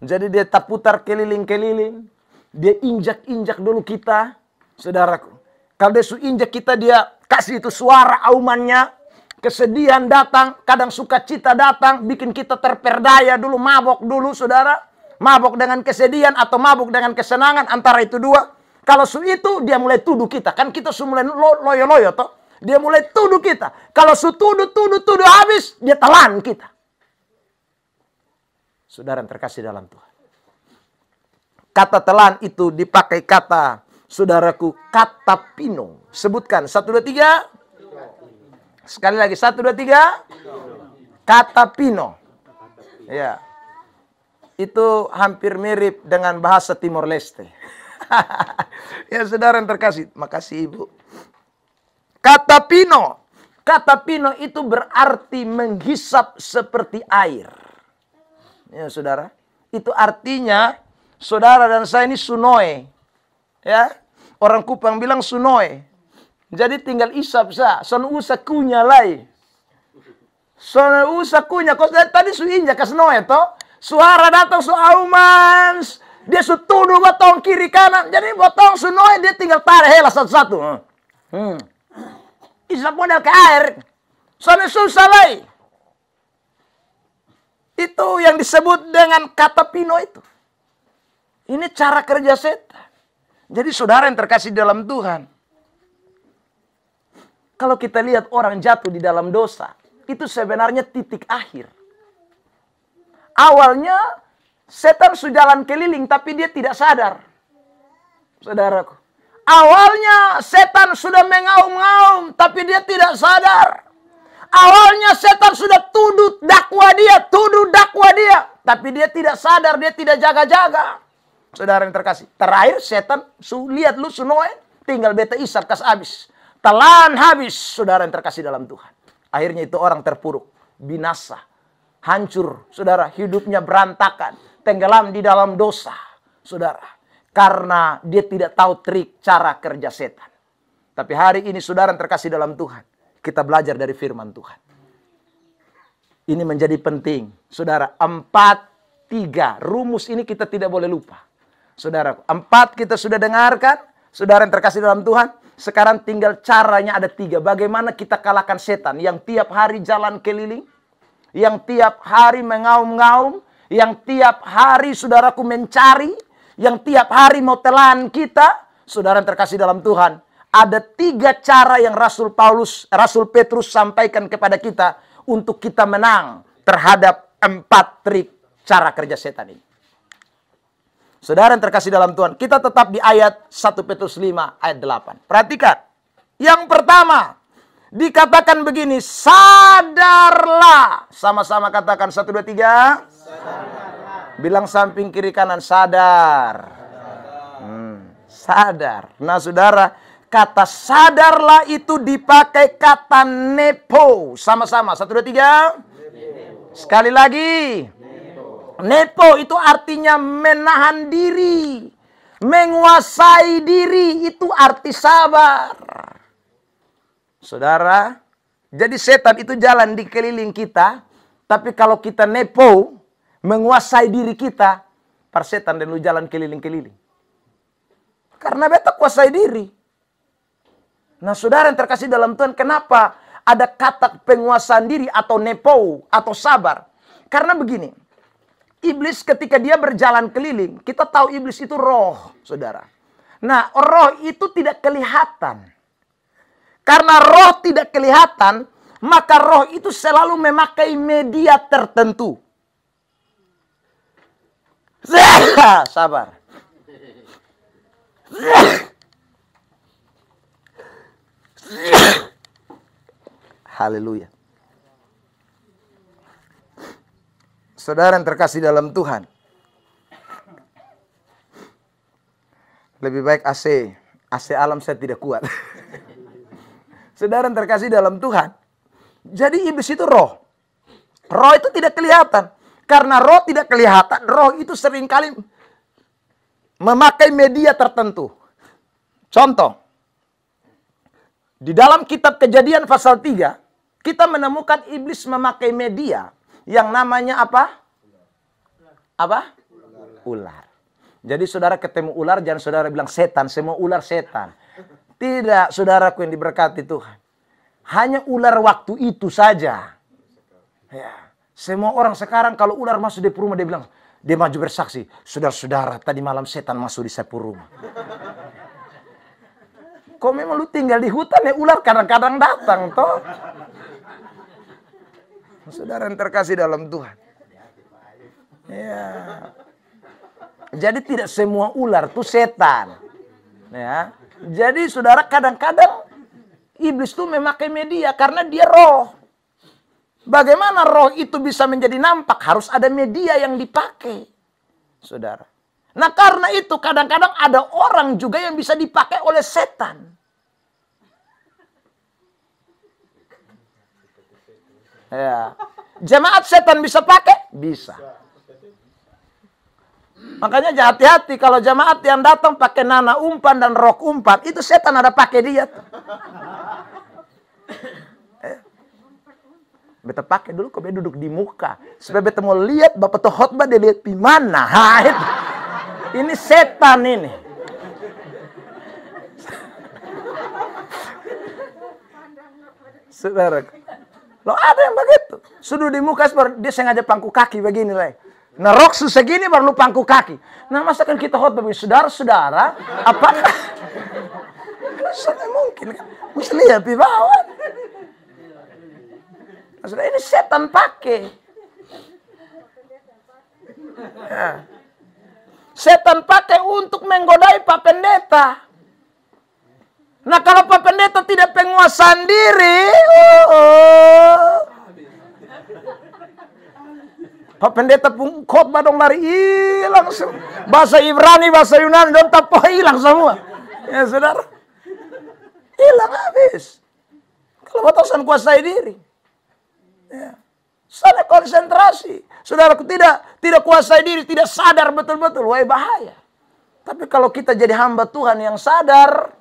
Jadi dia tak putar keliling-keliling, dia injak-injak dulu kita, saudaraku. Kalau dia injak kita, dia kasih itu suara aumannya, kesedihan datang, kadang sukacita datang, bikin kita terperdaya dulu, mabok dulu, saudara. Mabok dengan kesedihan atau mabok dengan kesenangan, antara itu dua. Kalau itu, dia mulai tuduh kita. Kan kita semula loyo-loyo, toh. Dia mulai tuduh kita. Kalau tuduh habis, dia telan kita. Saudara yang terkasih dalam Tuhan. Kata telan itu dipakai kata, saudaraku, kata pino. Sebutkan, 1, 2, 3. Sekali lagi, 1, 2, 3. Kata pino. Ya. Itu hampir mirip dengan bahasa Timor Leste. Ya saudara yang terkasih, makasih Ibu. Kata pino. Kata pino itu berarti menghisap seperti air. Ya saudara, itu artinya saudara dan saya ini sunoe. Ya, orang Kupang bilang sunoe. Jadi tinggal isap sa, sono usa kunya lai. Sono usa kunya, kau tadi su injak ke snoe toh. Suara datang su aumans, dia su tuduh botong kiri kanan. Jadi botong sunoe dia tinggal tarik hela satu-satu. Isap model ke air. Sono susah lai. Itu yang disebut dengan kata pino itu. Ini cara kerja setan. Jadi saudara yang terkasih dalam Tuhan. Kalau kita lihat orang jatuh di dalam dosa, itu sebenarnya titik akhir. Awalnya setan sudah jalan keliling tapi dia tidak sadar. Saudaraku. Awalnya setan sudah mengaum-ngaum tapi dia tidak sadar. Awalnya setan sudah tuduh dakwa dia. Tapi dia tidak sadar, dia tidak jaga-jaga. Saudara yang terkasih. Terakhir setan, lihat lu sunoe, tinggal beta isap kas habis. Telan habis, saudara yang terkasih dalam Tuhan. Akhirnya itu orang terpuruk, binasa, hancur. Saudara, hidupnya berantakan, tenggelam di dalam dosa. Saudara, karena dia tidak tahu trik cara kerja setan. Tapi hari ini saudara yang terkasih dalam Tuhan. Kita belajar dari firman Tuhan. Ini menjadi penting. Saudara, 4-3. Rumus ini kita tidak boleh lupa. Saudara, 4 kita sudah dengarkan. Saudara yang terkasih dalam Tuhan. Sekarang tinggal caranya ada 3. Bagaimana kita kalahkan setan. Yang tiap hari jalan keliling. Yang tiap hari mengaum-ngaum. Yang tiap hari saudaraku mencari. Yang tiap hari mau telan kita. Saudara yang terkasih dalam Tuhan. Ada 3 cara yang Rasul Petrus sampaikan kepada kita untuk kita menang terhadap 4 trik cara kerja setan ini. Saudara yang terkasih dalam Tuhan, kita tetap di ayat 1 Petrus 5 ayat 8. Perhatikan. Yang pertama, dikatakan begini, sadarlah. Sama-sama katakan 1, 2, 3. Sadarlah. Bilang samping kiri kanan, sadar. Sadar. Nah saudara, kata sadarlah itu dipakai kata nepo. Sama-sama. 1, 2, 3. Sekali lagi. Nepo itu artinya menahan diri. Menguasai diri. Itu arti sabar. Saudara. Jadi setan itu jalan di keliling kita. Tapi kalau kita nepo. Menguasai diri kita. Par setan dan lu jalan keliling-keliling. Karena beta kuasai diri. Nah saudara yang terkasih dalam Tuhan, kenapa ada kata penguasaan diri atau nepo atau sabar? Karena begini, iblis ketika dia berjalan keliling, kita tahu iblis itu roh, saudara. Nah roh itu tidak kelihatan. Karena roh tidak kelihatan, maka roh itu selalu memakai media tertentu. Sabar. Haleluya. Saudara yang terkasih dalam Tuhan. Lebih baik AC. AC alam saya tidak kuat. Saudara yang terkasih dalam Tuhan. Jadi iblis itu roh. Roh itu tidak kelihatan. Karena roh tidak kelihatan, roh itu seringkali memakai media tertentu. Contoh, di dalam kitab Kejadian pasal 3, kita menemukan iblis memakai media yang namanya apa? Apa? Ular. Jadi saudara ketemu ular, jangan saudara bilang setan, semua ular setan. Tidak, saudaraku yang diberkati Tuhan. Hanya ular waktu itu saja. Ya. Semua orang sekarang kalau ular masuk di rumah, dia bilang, dia maju bersaksi, saudara-saudara, tadi malam setan masuk di sapu rumah. Kok memang lu tinggal di hutan ya, ular kadang-kadang datang toh. Saudara yang terkasih dalam Tuhan. Ya. Jadi tidak semua ular itu setan. Ya. Jadi saudara kadang-kadang iblis itu memakai media karena dia roh. Bagaimana roh itu bisa menjadi nampak? Harus ada media yang dipakai. Saudara. Nah karena itu kadang-kadang ada orang juga yang bisa dipakai oleh setan. Ya. Jemaat setan bisa pakai? Bisa. Makanya hati-hati kalau jemaat yang datang pakai nana umpan dan rok umpan, itu setan ada pakai dia. Beta pakai dulu, kok beta duduk di muka. Supaya beta mau lihat bapak tuh khotbah, dia lihat di mana. Ini setan ini. Saudara, lo ada yang begitu. Sudah di muka, dia sengaja pangku kaki begini lah. Nah rok segini baru lu pangku kaki. Nah masa kan kita khotbah begini, saudara-saudara, apakah? Sudah mungkin kan. Mesti lihat di bawah. Nah, ini setan pakai. Ya. Setan pakai untuk menggodai Pak Pendeta. Nah kalau Pak Pendeta tidak penguasaan diri, Pak Pendeta pun khotbah dong lari hilang semua. Bahasa Ibrani, bahasa Yunani dong tapo hilang semua. Ya saudara, hilang habis. Kalau batasan kuasai diri, ya. Sana konsentrasi. Saudaraku tidak kuasai diri, tidak sadar betul-betul, wah bahaya. Tapi kalau kita jadi hamba Tuhan yang sadar,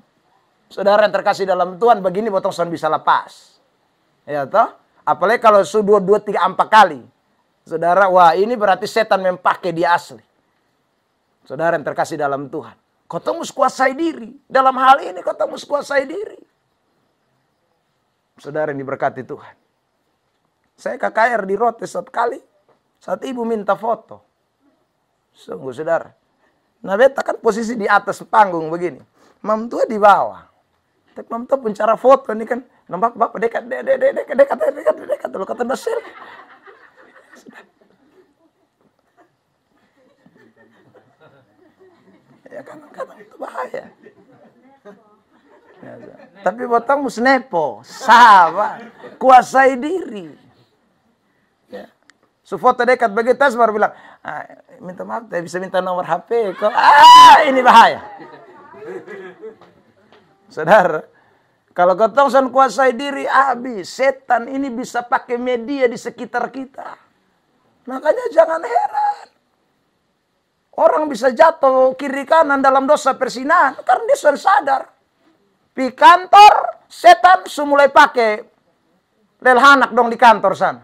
saudara yang terkasih dalam Tuhan, begini potong son bisa lepas. Ya toh? Apalagi kalau sudah 2, 3, 4 kali. Saudara, wah ini berarti setan memakai dia asli. Saudara yang terkasih dalam Tuhan. Kau mesti kuasai diri. Dalam hal ini kau mesti kuasai diri. Saudara yang diberkati Tuhan. Saya KKR di Rote satu kali. Saat ibu minta foto. Sungguh saudara. Nah beta kan posisi di atas panggung begini. Mam tua di bawah. Tapi mam tua pun cara foto ini kan. Nampak bapak dekat dulu kata Basir. Ya kadang-kadang itu bahaya. Ya, tapi botong mus nepo, sabar, kuasai diri. Ya. Foto dekat begitu baru bilang, minta maaf, saya bisa minta nomor HP kok. Ini bahaya. Saudara, kalau kau san kuasai diri, habis. Setan ini bisa pakai media di sekitar kita. Makanya jangan heran. Orang bisa jatuh kiri kanan dalam dosa persinahan karena dia sudah sadar. Di kantor, setan mulai pakai lelhanak dong di kantor sana.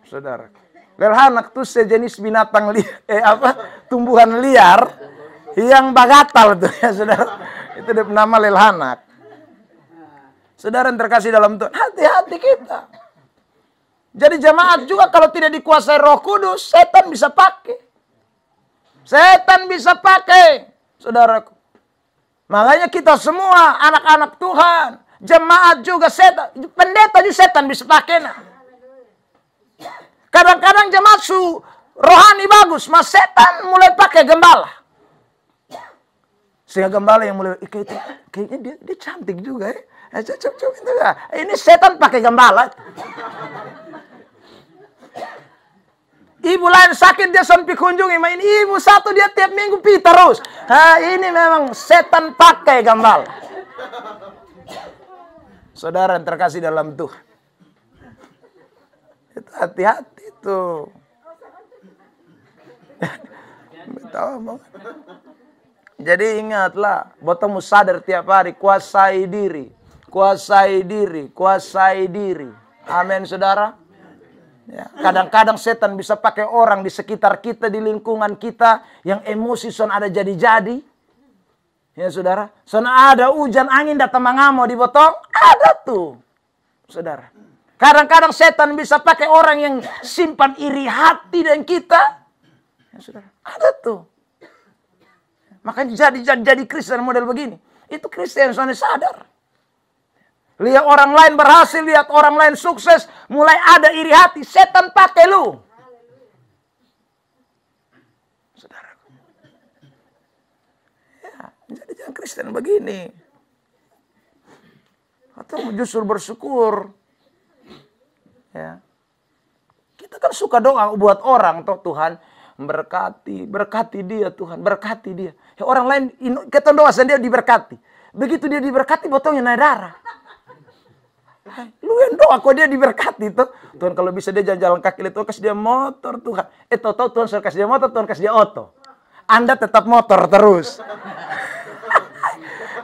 Saudara, lelhanak itu sejenis binatang tumbuhan liar yang bagatal tuh ya saudara. Itu nama lelhanak. Saudara yang terkasih dalam Tuhan, hati-hati kita. Jadi jemaat juga kalau tidak dikuasai Roh Kudus, setan bisa pakai. Setan bisa pakai, saudaraku. Makanya kita semua anak-anak Tuhan, jemaat juga setan, pendeta juga setan bisa pakai. Nah. Kadang-kadang jemaat rohani bagus, mas setan mulai pakai gembala. Sehingga gembala yang mulai, kayaknya dia cantik juga ya. Ini setan pakai gembala. Ibu lain sakit dia sampai kunjungi, main ibu satu dia tiap minggu pi terus. Ini memang setan pakai gembala. Saudara yang terkasih dalam Tuhan. Itu hati-hati. tuh. Tahu. Jadi ingatlah, botomu sadar tiap hari, kuasai diri, kuasai diri, kuasai diri. Amin, saudara. Ya, kadang-kadang setan bisa pakai orang di sekitar kita, di lingkungan kita, yang emosi son ada jadi-jadi. Ya saudara, son ada hujan angin datang mengamuk di botol, ada tuh, saudara. Kadang-kadang setan bisa pakai orang yang simpan iri hati dengan kita. Ya, saudara, ada tuh. Makanya jadi Kristen model begini. Itu Kristen soalnya sadar. Lihat orang lain berhasil, lihat orang lain sukses, mulai ada iri hati. Setan pakai lu. Saudara. Ya, jadi Kristen begini. Atau justru bersyukur. Ya. Kita kan suka doa buat orang, toh Tuhan berkati dia Tuhan, berkati dia. Ya, orang lain kita doa dia diberkati. Begitu dia diberkati, botolnya naik darah. Lu yang doa kok dia diberkati tuh. Tuhan kalau bisa dia jalan kaki, Tuhan kasih dia motor Tuhan. Tahu Tuhan sudah kasih dia motor, Tuhan kasih dia oto. Anda tetap motor terus.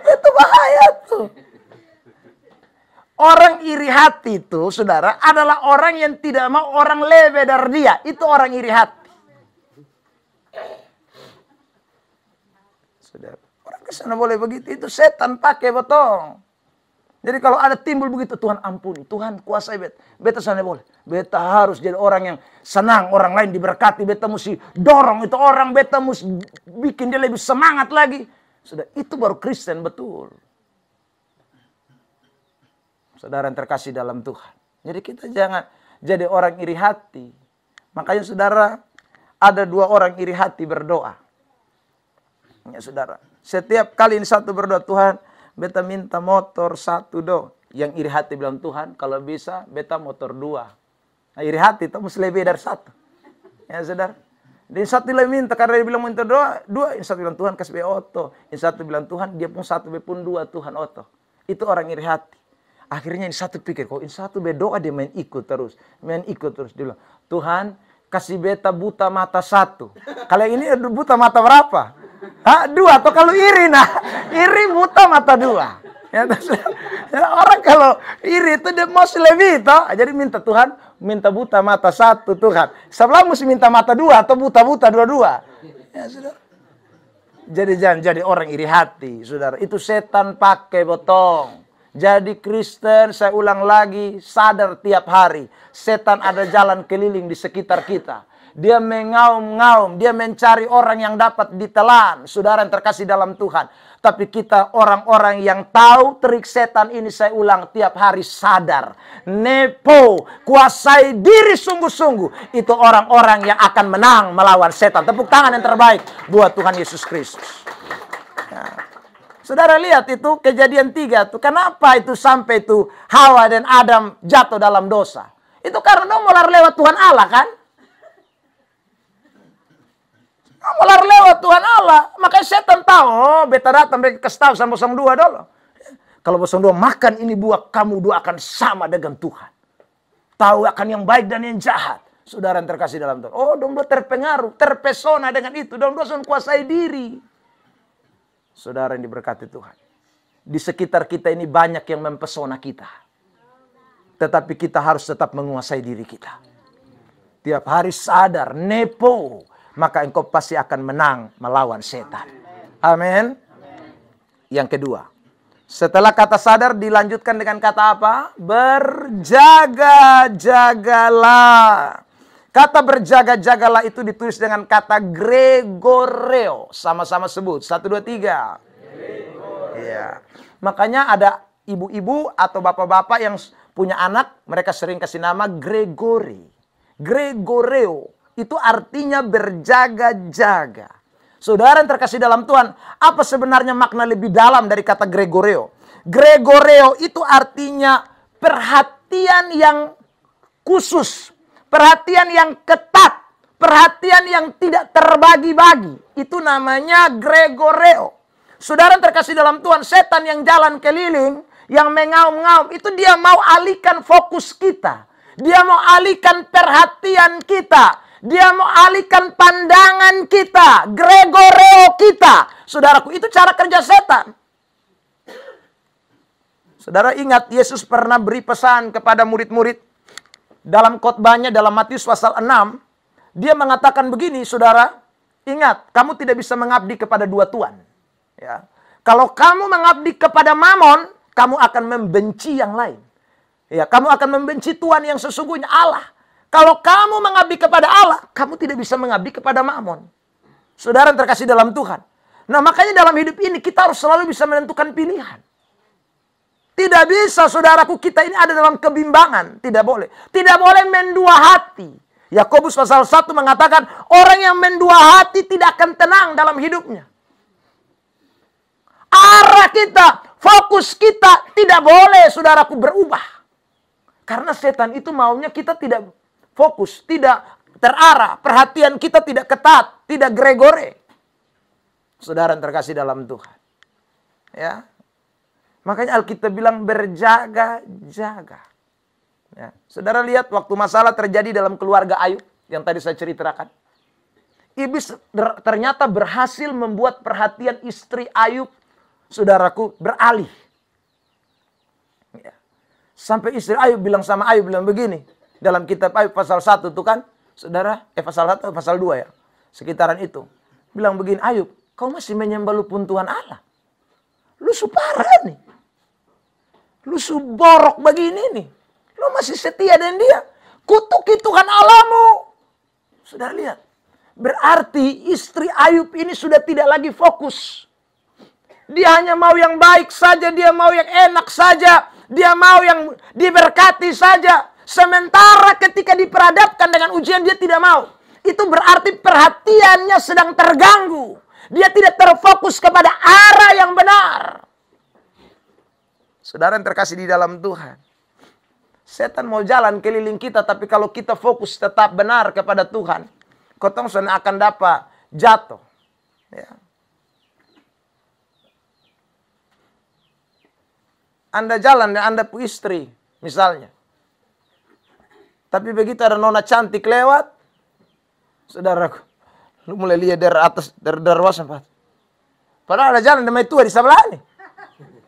Itu bahaya tuh. Orang iri hati itu, saudara, adalah orang yang tidak mau orang lebih dari dia. Itu orang iri hati. Saudara, orang kesana boleh begitu. Itu setan pakai botol. Jadi kalau ada timbul begitu, Tuhan ampuni, Tuhan kuasai beta. Beta sana boleh. Beta harus jadi orang yang senang, orang lain diberkati. Beta mesti dorong itu orang, beta mesti bikin dia lebih semangat lagi. Sudah, itu baru Kristen betul. Saudara yang terkasih dalam Tuhan. Jadi kita jangan jadi orang iri hati. Makanya saudara, ada 2 orang iri hati berdoa. Ya saudara, setiap kali ini satu berdoa, Tuhan, beta minta motor 1 do. Yang iri hati bilang, Tuhan kalau bisa beta motor 2. Nah, iri hati itu mesti lebih dari 1. Ya saudara. Dan satu lagi minta, karena dia bilang minta doa, 2. Yang satu bilang, Tuhan kasih be oto. Yang satu bilang, Tuhan dia pun 1 be pun 2, Tuhan oto. Itu orang iri hati. Akhirnya ini satu pikir, kok ini satu be doa dia main ikut terus. Main ikut terus. Dia bilang, Tuhan kasih beta buta mata 1. Kalau ini buta mata berapa? 2. Atau kalau iri, nah iri buta mata 2. Ya, orang kalau iri itu dia mesti lebih toh. Jadi minta Tuhan, minta buta mata 1 Tuhan. Sebelah mesti minta mata 2 atau buta-buta 2-2. Ya saudara. Jadi jangan jadi orang iri hati, saudara. Itu setan pakai botong. Jadi Kristen, saya ulang lagi, sadar tiap hari. Setan ada jalan keliling di sekitar kita. Dia mengaum-ngaum, dia mencari orang yang dapat ditelan. Saudara yang terkasih dalam Tuhan. Tapi kita orang-orang yang tahu trik setan ini, saya ulang tiap hari, sadar. Nepo, kuasai diri sungguh-sungguh. Itu orang-orang yang akan menang melawan setan. Tepuk tangan yang terbaik buat Tuhan Yesus Kristus. Ya. Saudara lihat itu Kejadian 3 tuh. Kenapa itu sampai itu Hawa dan Adam jatuh dalam dosa? Itu karena dong melar lewat Tuhan Allah kan? Melar lewat Tuhan Allah. Makanya setan tahu, oh beta datang mereka kasih tahu sama 02 dulu. Kalau 02 makan ini buah, kamu dua akan sama dengan Tuhan. Tahu akan yang baik dan yang jahat. Saudara yang terkasih dalam Tuhan. Oh dong dua terpengaruh, terpesona dengan itu. Dong dua kuasai diri. Saudara yang diberkati Tuhan. Di sekitar kita ini banyak yang mempesona kita. Tetapi kita harus tetap menguasai diri kita. Tiap hari sadar, nepo. Maka engkau pasti akan menang melawan setan. Amin. Yang kedua. Setelah kata sadar dilanjutkan dengan kata apa? Berjaga-jagalah. Kata berjaga-jagalah itu ditulis dengan kata Gregoreo. Sama-sama sebut. 1, 2, 3. Ya. Makanya ada ibu-ibu atau bapak-bapak yang punya anak. Mereka sering kasih nama Gregory. Gregoreo. Itu artinya berjaga-jaga. Saudara yang terkasih dalam Tuhan. Apa sebenarnya makna lebih dalam dari kata Gregoreo? Gregoreo itu artinya perhatian yang khusus. Perhatian yang ketat, perhatian yang tidak terbagi-bagi. Itu namanya Gregoreo. Saudara terkasih dalam Tuhan, setan yang jalan keliling, yang mengaum-ngaum, itu dia mau alihkan fokus kita. Dia mau alihkan perhatian kita. Dia mau alihkan pandangan kita, gregoreo kita. Saudaraku, itu cara kerja setan. Saudara ingat, Yesus pernah beri pesan kepada murid-murid. Dalam khotbahnya dalam Matius pasal 6, dia mengatakan begini, saudara. Ingat, kamu tidak bisa mengabdi kepada dua tuan. Ya. Kalau kamu mengabdi kepada Mamon, kamu akan membenci yang lain. Ya, kamu akan membenci Tuhan yang sesungguhnya Allah. Kalau kamu mengabdi kepada Allah, kamu tidak bisa mengabdi kepada Mamon. Saudara yang terkasih dalam Tuhan. Nah, makanya dalam hidup ini kita harus selalu bisa menentukan pilihan. Tidak bisa, saudaraku, kita ini ada dalam kebimbangan. Tidak boleh. Tidak boleh mendua hati. Yakobus pasal 1 mengatakan, orang yang mendua hati tidak akan tenang dalam hidupnya. Arah kita, fokus kita tidak boleh, saudaraku, berubah. Karena setan itu maunya kita tidak fokus, tidak terarah, perhatian kita tidak ketat, tidak gregore. Saudara yang terkasih dalam Tuhan. Ya. Makanya Alkitab bilang berjaga-jaga. Ya. Saudara lihat waktu masalah terjadi dalam keluarga Ayub yang tadi saya ceritakan. Iblis ternyata berhasil membuat perhatian istri Ayub, saudaraku, beralih. Ya. Sampai istri Ayub bilang sama Ayub bilang begini. Dalam kitab Ayub pasal 1 itu kan, saudara, pasal 1 pasal 2 ya. Sekitaran itu. Bilang begini, Ayub, kau masih menyembah lupun Tuhan Allah. Lu suparah nih. Lu suborok begini nih. Lu masih setia dengan dia. Kutuki Tuhan Allahmu. Saudara lihat. Berarti istri Ayub ini sudah tidak lagi fokus. Dia hanya mau yang baik saja. Dia mau yang enak saja. Dia mau yang diberkati saja. Sementara ketika diperhadapkan dengan ujian dia tidak mau. Itu berarti perhatiannya sedang terganggu. Dia tidak terfokus kepada arah yang benar. Saudara yang terkasih di dalam Tuhan. Setan mau jalan keliling kita, tapi kalau kita fokus tetap benar kepada Tuhan, kotong sana akan dapat jatuh. Ya. Anda jalan dan Anda pu istri, misalnya. Tapi begitu ada nona cantik lewat, saudaraku, lu mulai lihat dari atas, dari darwasan. Padahal ada jalan damai tua di sebelah ini.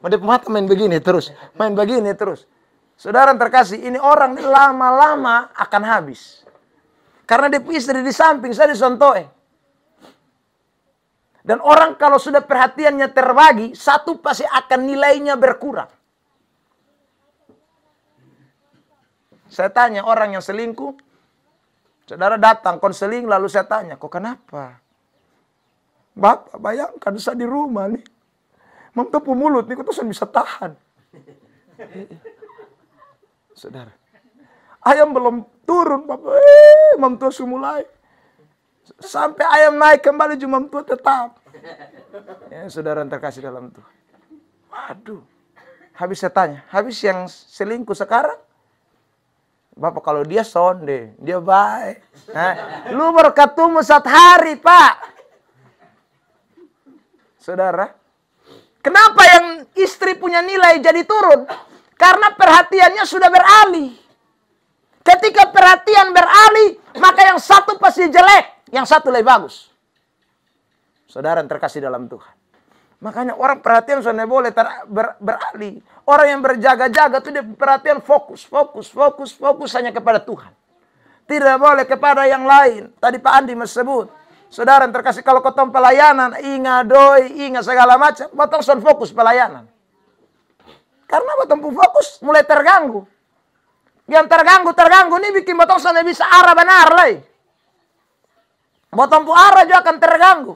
Dia mata main begini terus, main begini terus. Saudara yang terkasih, ini orang lama-lama akan habis. Karena dia istri di samping, saya disontoe. Dan orang kalau sudah perhatiannya terbagi, satu pasti akan nilainya berkurang. Saya tanya orang yang selingkuh, saudara datang konseling lalu saya tanya, kok kenapa? Bapak bayangkan saya di rumah nih, mampu mulut nih, kok tuh bisa tahan. Saudara, ayam belum turun, Bapak, mampu mulai. Sampai ayam naik kembali cuma mampu tetap. Ya, saudara yang terkasih dalam Tuhan. Waduh, habis saya tanya, habis yang selingkuh sekarang? Bapak kalau dia sonde, dia baik. Nah, lu baru ketemu 1 hari, Pak. Saudara, kenapa yang istri punya nilai jadi turun? Karena perhatiannya sudah beralih. Ketika perhatian beralih, maka yang satu pasti jelek, yang satu lebih bagus. Saudara yang terkasih dalam Tuhan. Makanya orang perhatian sudah boleh beralih. Orang yang berjaga-jaga itu dia perhatian fokus hanya kepada Tuhan. Tidak boleh kepada yang lain. Tadi Pak Andi sebut. Saudara yang terkasih, kalau ketemu pelayanan, ingat segala macam, potong son fokus pelayanan. Karena potong fokus mulai terganggu. Yang terganggu ini bikin potong son bisa arah benar lah. Potong arah juga akan terganggu.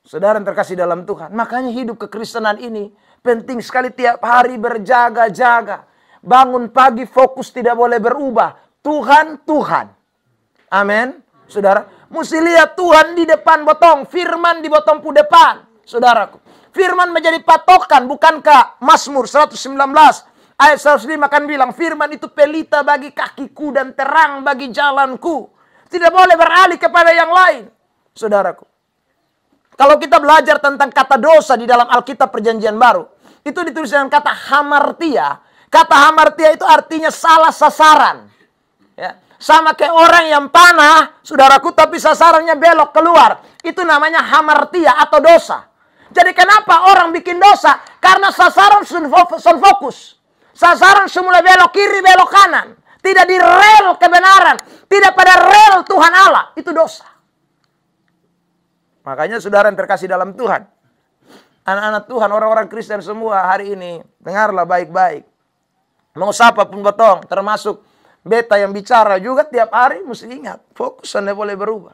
Saudara yang terkasih dalam Tuhan. Makanya hidup kekristenan ini penting sekali, tiap hari berjaga-jaga. Bangun pagi fokus tidak boleh berubah. Tuhan, Tuhan. Amin. Saudara, mesti lihat Tuhan di depan botong. Firman di botongku depan. Saudaraku. Firman menjadi patokan. Bukankah Mazmur 119 ayat 105 akan bilang, firman itu pelita bagi kakiku dan terang bagi jalanku. Tidak boleh beralih kepada yang lain. Saudaraku. Kalau kita belajar tentang kata dosa di dalam Alkitab Perjanjian Baru, itu ditulis dengan kata hamartia. Kata hamartia itu artinya salah sasaran. Ya. Sama kayak orang yang panah, saudaraku, tapi sasarannya belok keluar. Itu namanya hamartia atau dosa. Jadi kenapa orang bikin dosa? Karena sasaran sun fokus. Sasaran semula belok kiri, belok kanan. Tidak di rel kebenaran. Tidak pada rel Tuhan Allah. Itu dosa. Makanya saudara yang terkasih dalam Tuhan. Anak-anak Tuhan, orang-orang Kristen semua hari ini. Dengarlah baik-baik. Mau siapapun betong, termasuk beta yang bicara juga tiap hari mesti ingat. Fokus Anda boleh berubah.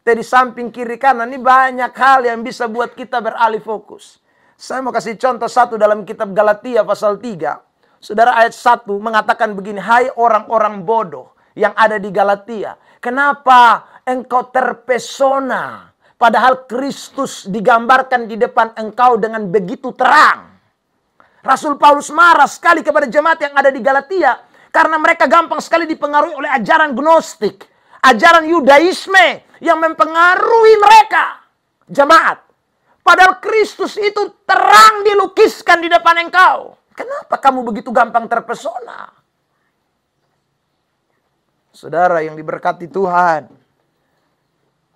Di samping kiri kanan ini banyak hal yang bisa buat kita beralih fokus. Saya mau kasih contoh satu dalam kitab Galatia pasal 3. Saudara, ayat 1 mengatakan begini. Hai orang-orang bodoh yang ada di Galatia. Kenapa engkau terpesona? Padahal Kristus digambarkan di depan engkau dengan begitu terang. Rasul Paulus marah sekali kepada jemaat yang ada di Galatia. Karena mereka gampang sekali dipengaruhi oleh ajaran Gnostik. Ajaran Yudaisme yang mempengaruhi mereka. Jemaat. Padahal Kristus itu terang dilukiskan di depan engkau. Kenapa kamu begitu gampang terpesona? Saudara yang diberkati Tuhan.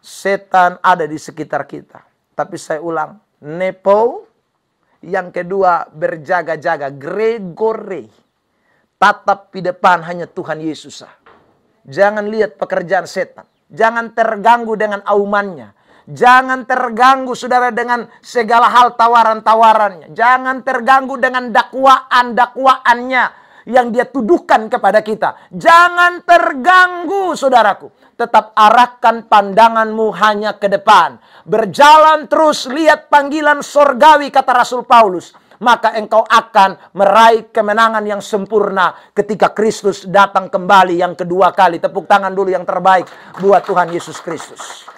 Setan ada di sekitar kita. Tapi saya ulang. Nepo. Yang kedua, berjaga-jaga. Gregore. Tatap di depan hanya Tuhan Yesus. Jangan lihat pekerjaan setan. Jangan terganggu dengan aumannya. Jangan terganggu, saudara, dengan segala hal tawaran-tawarannya. Jangan terganggu dengan dakwaan-dakwaannya yang dia tuduhkan kepada kita. Jangan terganggu, saudaraku. Tetap arahkan pandanganmu hanya ke depan. Berjalan terus, lihat panggilan sorgawi, kata Rasul Paulus. Maka engkau akan meraih kemenangan yang sempurna ketika Kristus datang kembali yang kedua kali. Tepuk tangan dulu yang terbaik buat Tuhan Yesus Kristus.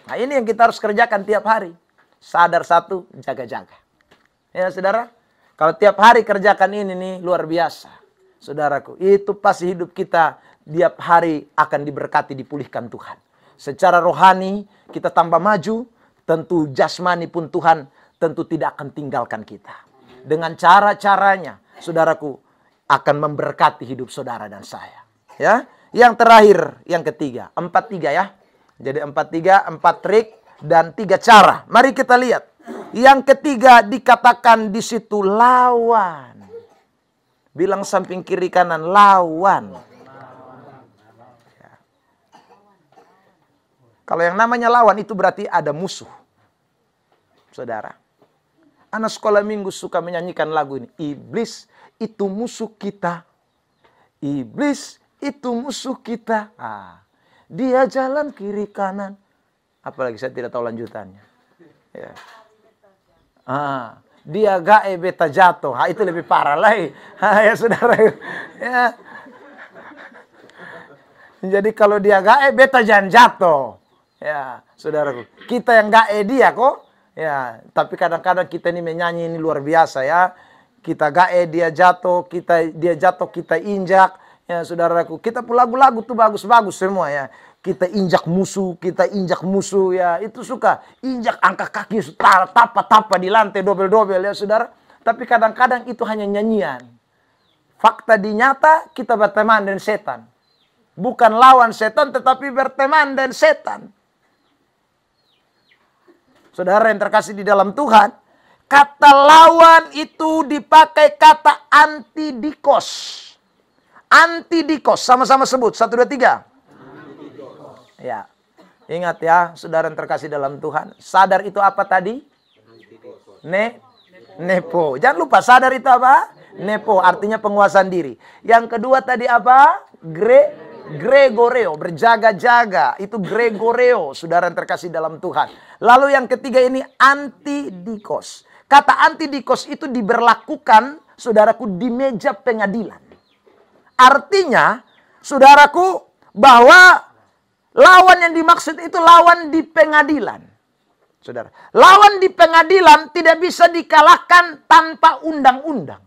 Nah, ini yang kita harus kerjakan tiap hari. Sadar satu, jaga-jaga. Ya saudara, kalau tiap hari kerjakan ini nih, luar biasa. Saudaraku, itu pasti hidup kita tiap hari akan diberkati, dipulihkan Tuhan. Secara rohani kita tambah maju, tentu jasmani pun Tuhan tentu tidak akan tinggalkan kita. Dengan cara-caranya, saudaraku, akan memberkati hidup saudara dan saya. Ya, yang terakhir, yang ketiga, 4-3 ya. Jadi 4-3, 4 trik dan 3 cara. Mari kita lihat. Yang ketiga dikatakan di situ lawan. Bilang samping kiri kanan, lawan. Ya. Kalau yang namanya lawan itu berarti ada musuh. Saudara. Anak sekolah minggu suka menyanyikan lagu ini. Iblis itu musuh kita. Iblis itu musuh kita. Dia jalan kiri kanan. Apalagi saya tidak tahu lanjutannya. Ya. Dia gae beta jatuh. Itu lebih parah lagi. Ya saudara. Ya. Jadi kalau dia gae beta jangan jatuh. Ya saudaraku. Kita yang gae dia kok. Ya, tapi kadang-kadang kita ini menyanyi ini luar biasa ya. Kita gae dia jatuh, dia jatuh kita injak. Ya, saudaraku, kita pun lagu-lagu tuh bagus-bagus semua ya. Kita injak musuh ya. Itu suka injak angka kaki tapa-tapa di lantai dobel-dobel ya, saudara. Tapi kadang-kadang itu hanya nyanyian. Fakta dinyata kita berteman dengan setan. Bukan lawan setan tetapi berteman dengan setan. Saudara yang terkasih di dalam Tuhan, kata lawan itu dipakai kata antidikos. Antidikos, sama-sama sebut. 1, 2, 3. Ya, ingat ya, saudara yang terkasih dalam Tuhan. Sadar itu apa tadi? Nepo. Jangan lupa, sadar itu apa? Nepo, artinya penguasaan diri. Yang kedua tadi apa? Gregoreo, berjaga-jaga. Itu Gregoreo, saudara yang terkasih dalam Tuhan. Lalu yang ketiga ini antidikos. Kata antidikos itu diberlakukan, saudaraku, di meja pengadilan. Artinya, saudaraku, bahwa lawan yang dimaksud itu lawan di pengadilan. Saudara, lawan di pengadilan tidak bisa dikalahkan tanpa undang-undang.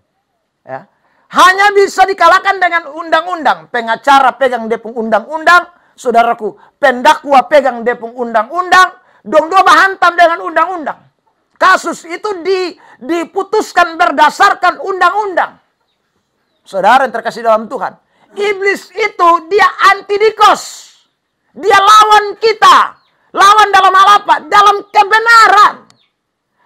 Ya. Hanya bisa dikalahkan dengan undang-undang. Pengacara pegang depung undang-undang. Saudaraku, pendakwa pegang depung undang-undang. Dong dua hantam dengan undang-undang. Kasus itu diputuskan berdasarkan undang-undang. Saudara yang terkasih dalam Tuhan, iblis itu dia antidikos. Dia lawan kita. Lawan dalam hal apa? Dalam kebenaran.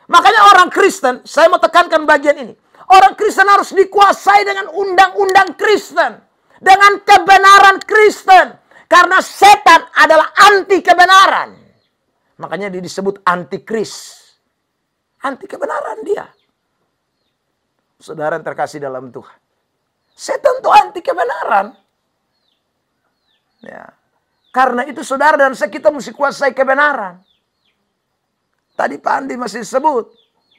Makanya orang Kristen, saya mau tekankan bagian ini. Orang Kristen harus dikuasai dengan undang-undang Kristen. Dengan kebenaran Kristen. Karena setan adalah anti kebenaran. Makanya dia disebut antikris. Anti kebenaran dia. Saudara yang terkasih dalam Tuhan. Setan itu anti kebenaran. Ya. Karena itu saudara dan saya kita mesti kuasai kebenaran. Tadi Pak Andi masih sebut.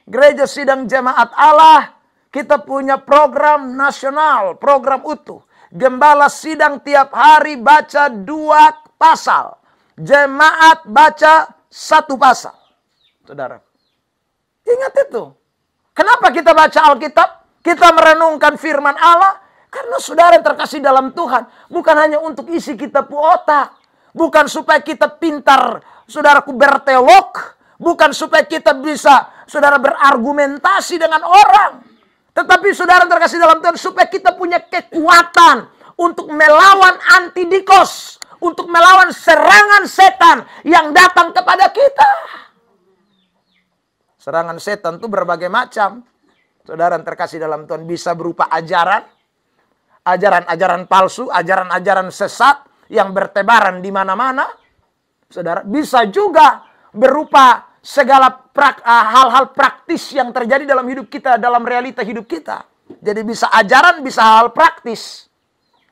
Gereja Sidang Jemaat Allah. Kita punya program nasional. Program utuh. Gembala sidang tiap hari baca 2 pasal. Jemaat baca 1 pasal. Saudara. Ingat itu. Kenapa kita baca Alkitab? Kita merenungkan firman Allah. Karena saudara yang terkasih dalam Tuhan. Bukan hanya untuk isi kita otak. Bukan supaya kita pintar, saudaraku, berteolog. Bukan supaya kita bisa, saudara, berargumentasi dengan orang. Tetapi saudara yang terkasih dalam Tuhan. Supaya kita punya kekuatan. Untuk melawan antidikos. Untuk melawan serangan setan yang datang kepada kita. Serangan setan itu berbagai macam. Saudara yang terkasih dalam Tuhan, bisa berupa ajaran. Ajaran-ajaran palsu, ajaran-ajaran sesat yang bertebaran di mana-mana. Saudara, bisa juga berupa segala hal-hal praktis yang terjadi dalam hidup kita, dalam realita hidup kita. Jadi bisa ajaran, bisa hal praktis.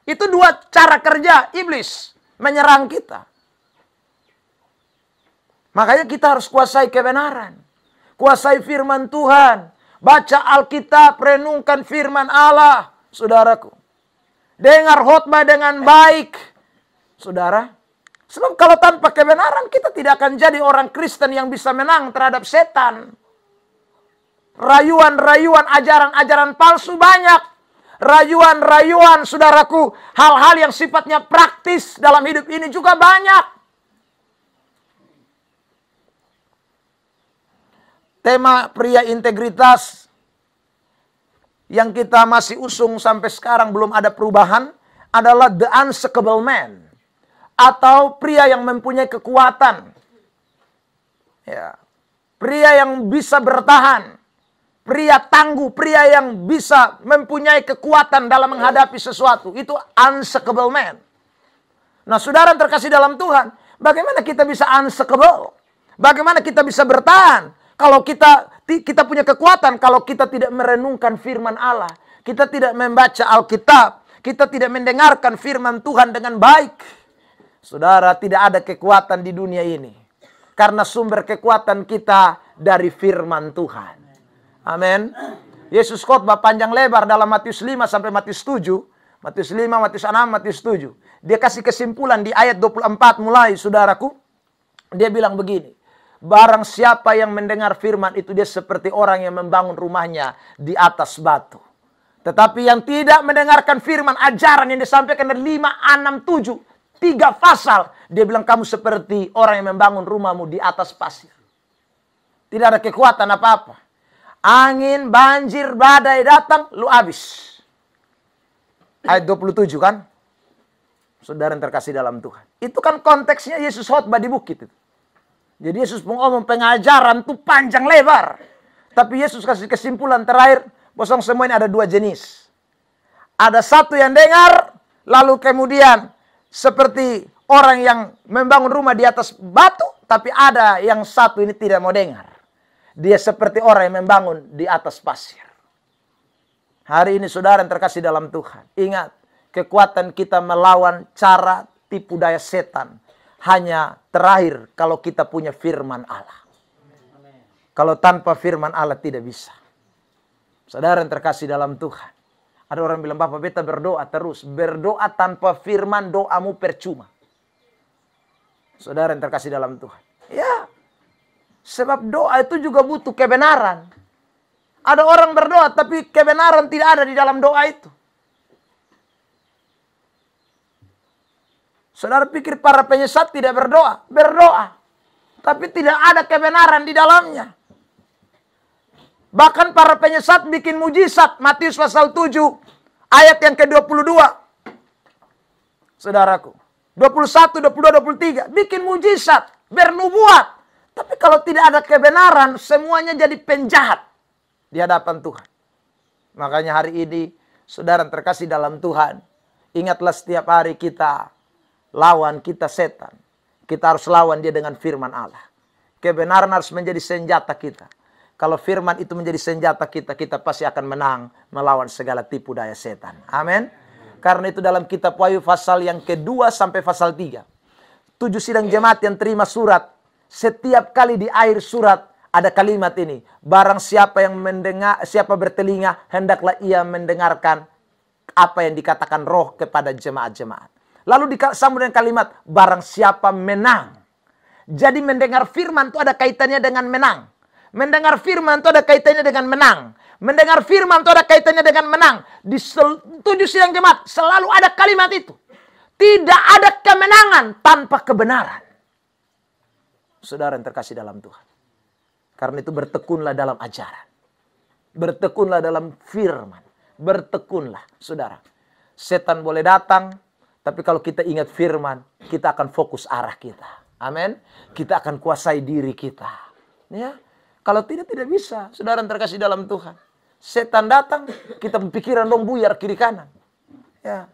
Itu 2 cara kerja iblis menyerang kita. Makanya kita harus kuasai kebenaran. Kuasai firman Tuhan. Baca Alkitab, renungkan firman Allah. Saudaraku. Dengar khotbah dengan baik. Saudara. Sebab kalau tanpa kebenaran kita tidak akan jadi orang Kristen yang bisa menang terhadap setan. Rayuan-rayuan, ajaran-ajaran palsu banyak. Rayuan-rayuan, saudaraku. Hal-hal yang sifatnya praktis dalam hidup ini juga banyak. Tema pria integritas yang kita masih usung sampai sekarang belum ada perubahan adalah the unshakable man. Atau pria yang mempunyai kekuatan. Ya. Pria yang bisa bertahan. Pria tangguh, pria yang bisa mempunyai kekuatan dalam menghadapi sesuatu. Itu unshakable man. Nah, saudara yang terkasih dalam Tuhan, bagaimana kita bisa unshakable? Bagaimana kita bisa bertahan? Kalau kita punya kekuatan, kalau kita tidak merenungkan firman Allah, kita tidak membaca Alkitab, kita tidak mendengarkan firman Tuhan dengan baik. Saudara, tidak ada kekuatan di dunia ini. Karena sumber kekuatan kita dari firman Tuhan. Amin. Yesus khotbah panjang lebar dalam Matius 5 sampai Matius 7. Matius 5, Matius 6, Matius 7. Dia kasih kesimpulan di ayat 24 mulai, saudaraku. Dia bilang begini. Barang siapa yang mendengar firman itu, dia seperti orang yang membangun rumahnya di atas batu. Tetapi yang tidak mendengarkan firman, ajaran yang disampaikan dari 5, 6, 7. 3 pasal. Dia bilang kamu seperti orang yang membangun rumahmu di atas pasir. Tidak ada kekuatan apa-apa. Angin, banjir, badai datang, lu habis. Ayat 27 kan? Saudara yang terkasih dalam Tuhan. Itu kan konteksnya Yesus khotbah di bukit itu. Jadi Yesus ngomong pengajaran tuh panjang lebar. Tapi Yesus kasih kesimpulan terakhir. Bosong semua ini ada 2 jenis. Ada satu yang dengar. Lalu kemudian seperti orang yang membangun rumah di atas batu. Tapi ada yang satu ini tidak mau dengar. Dia seperti orang yang membangun di atas pasir. Hari ini saudara yang terkasih dalam Tuhan. Ingat. Kekuatan kita melawan cara tipu daya setan. Hanya terakhir kalau kita punya firman Allah. Kalau tanpa firman Allah tidak bisa. Saudara yang terkasih dalam Tuhan. Ada orang bilang, Bapak beta berdoa terus. Berdoa tanpa firman, doamu percuma. Saudara yang terkasih dalam Tuhan. Ya. Sebab doa itu juga butuh kebenaran. Ada orang berdoa tapi kebenaran tidak ada di dalam doa itu. Saudara pikir para penyesat tidak berdoa? Berdoa. Tapi tidak ada kebenaran di dalamnya. Bahkan para penyesat bikin mujizat. Matius pasal 7. Ayat yang ke-22. Saudaraku. 21, 22, 23. Bikin mujizat. Bernubuat. Tapi kalau tidak ada kebenaran, semuanya jadi penjahat di hadapan Tuhan. Makanya hari ini, saudara terkasih dalam Tuhan, ingatlah setiap hari kita lawan kita setan. Kita harus lawan dia dengan firman Allah. Kebenaran harus menjadi senjata kita. Kalau firman itu menjadi senjata kita, kita pasti akan menang melawan segala tipu daya setan. Amin. Karena itu dalam kitab Wahyu pasal yang kedua sampai pasal 3. 7 sidang jemaat yang terima surat. Setiap kali di akhir surat ada kalimat ini. Barang siapa yang mendengar, siapa bertelinga, hendaklah ia mendengarkan apa yang dikatakan roh kepada jemaat-jemaat. Lalu disambung dengan kalimat, barang siapa menang. Jadi mendengar firman itu ada kaitannya dengan menang. Mendengar firman itu ada kaitannya dengan menang. Mendengar firman itu ada kaitannya dengan menang. Di 7 sidang jemaat selalu ada kalimat itu. Tidak ada kemenangan tanpa kebenaran. Saudara yang terkasih dalam Tuhan. Karena itu bertekunlah dalam ajaran. Bertekunlah dalam firman. Bertekunlah, saudara. Setan boleh datang, tapi kalau kita ingat firman, kita akan fokus arah kita. Amin. Kita akan kuasai diri kita. Ya. Kalau tidak bisa. Saudara yang terkasih dalam Tuhan. Setan datang, kita pikiran dong buyar kiri kanan. Ya.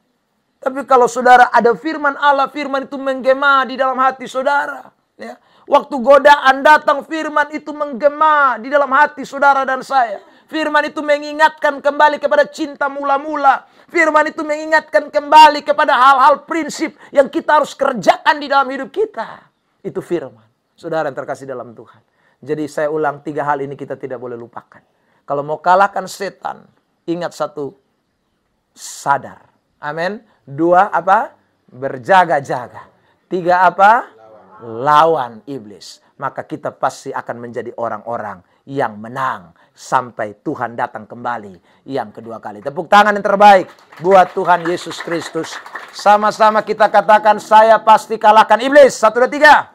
Tapi kalau saudara ada firman Allah, firman itu menggema di dalam hati saudara. Ya. Waktu godaan datang, firman itu menggema di dalam hati saudara dan saya. Firman itu mengingatkan kembali kepada cinta mula-mula. Firman itu mengingatkan kembali kepada hal-hal prinsip yang kita harus kerjakan di dalam hidup kita. Itu firman. Saudara yang terkasih dalam Tuhan. Jadi saya ulang 3 hal ini kita tidak boleh lupakan. Kalau mau kalahkan setan, ingat 1, sadar. Amin. 2 apa? Berjaga-jaga. 3 apa? Lawan iblis. Maka kita pasti akan menjadi orang-orang yang menang sampai Tuhan datang kembali yang kedua kali. Tepuk tangan yang terbaik buat Tuhan Yesus Kristus. Sama-sama kita katakan, saya pasti kalahkan iblis. 1, 2, 3.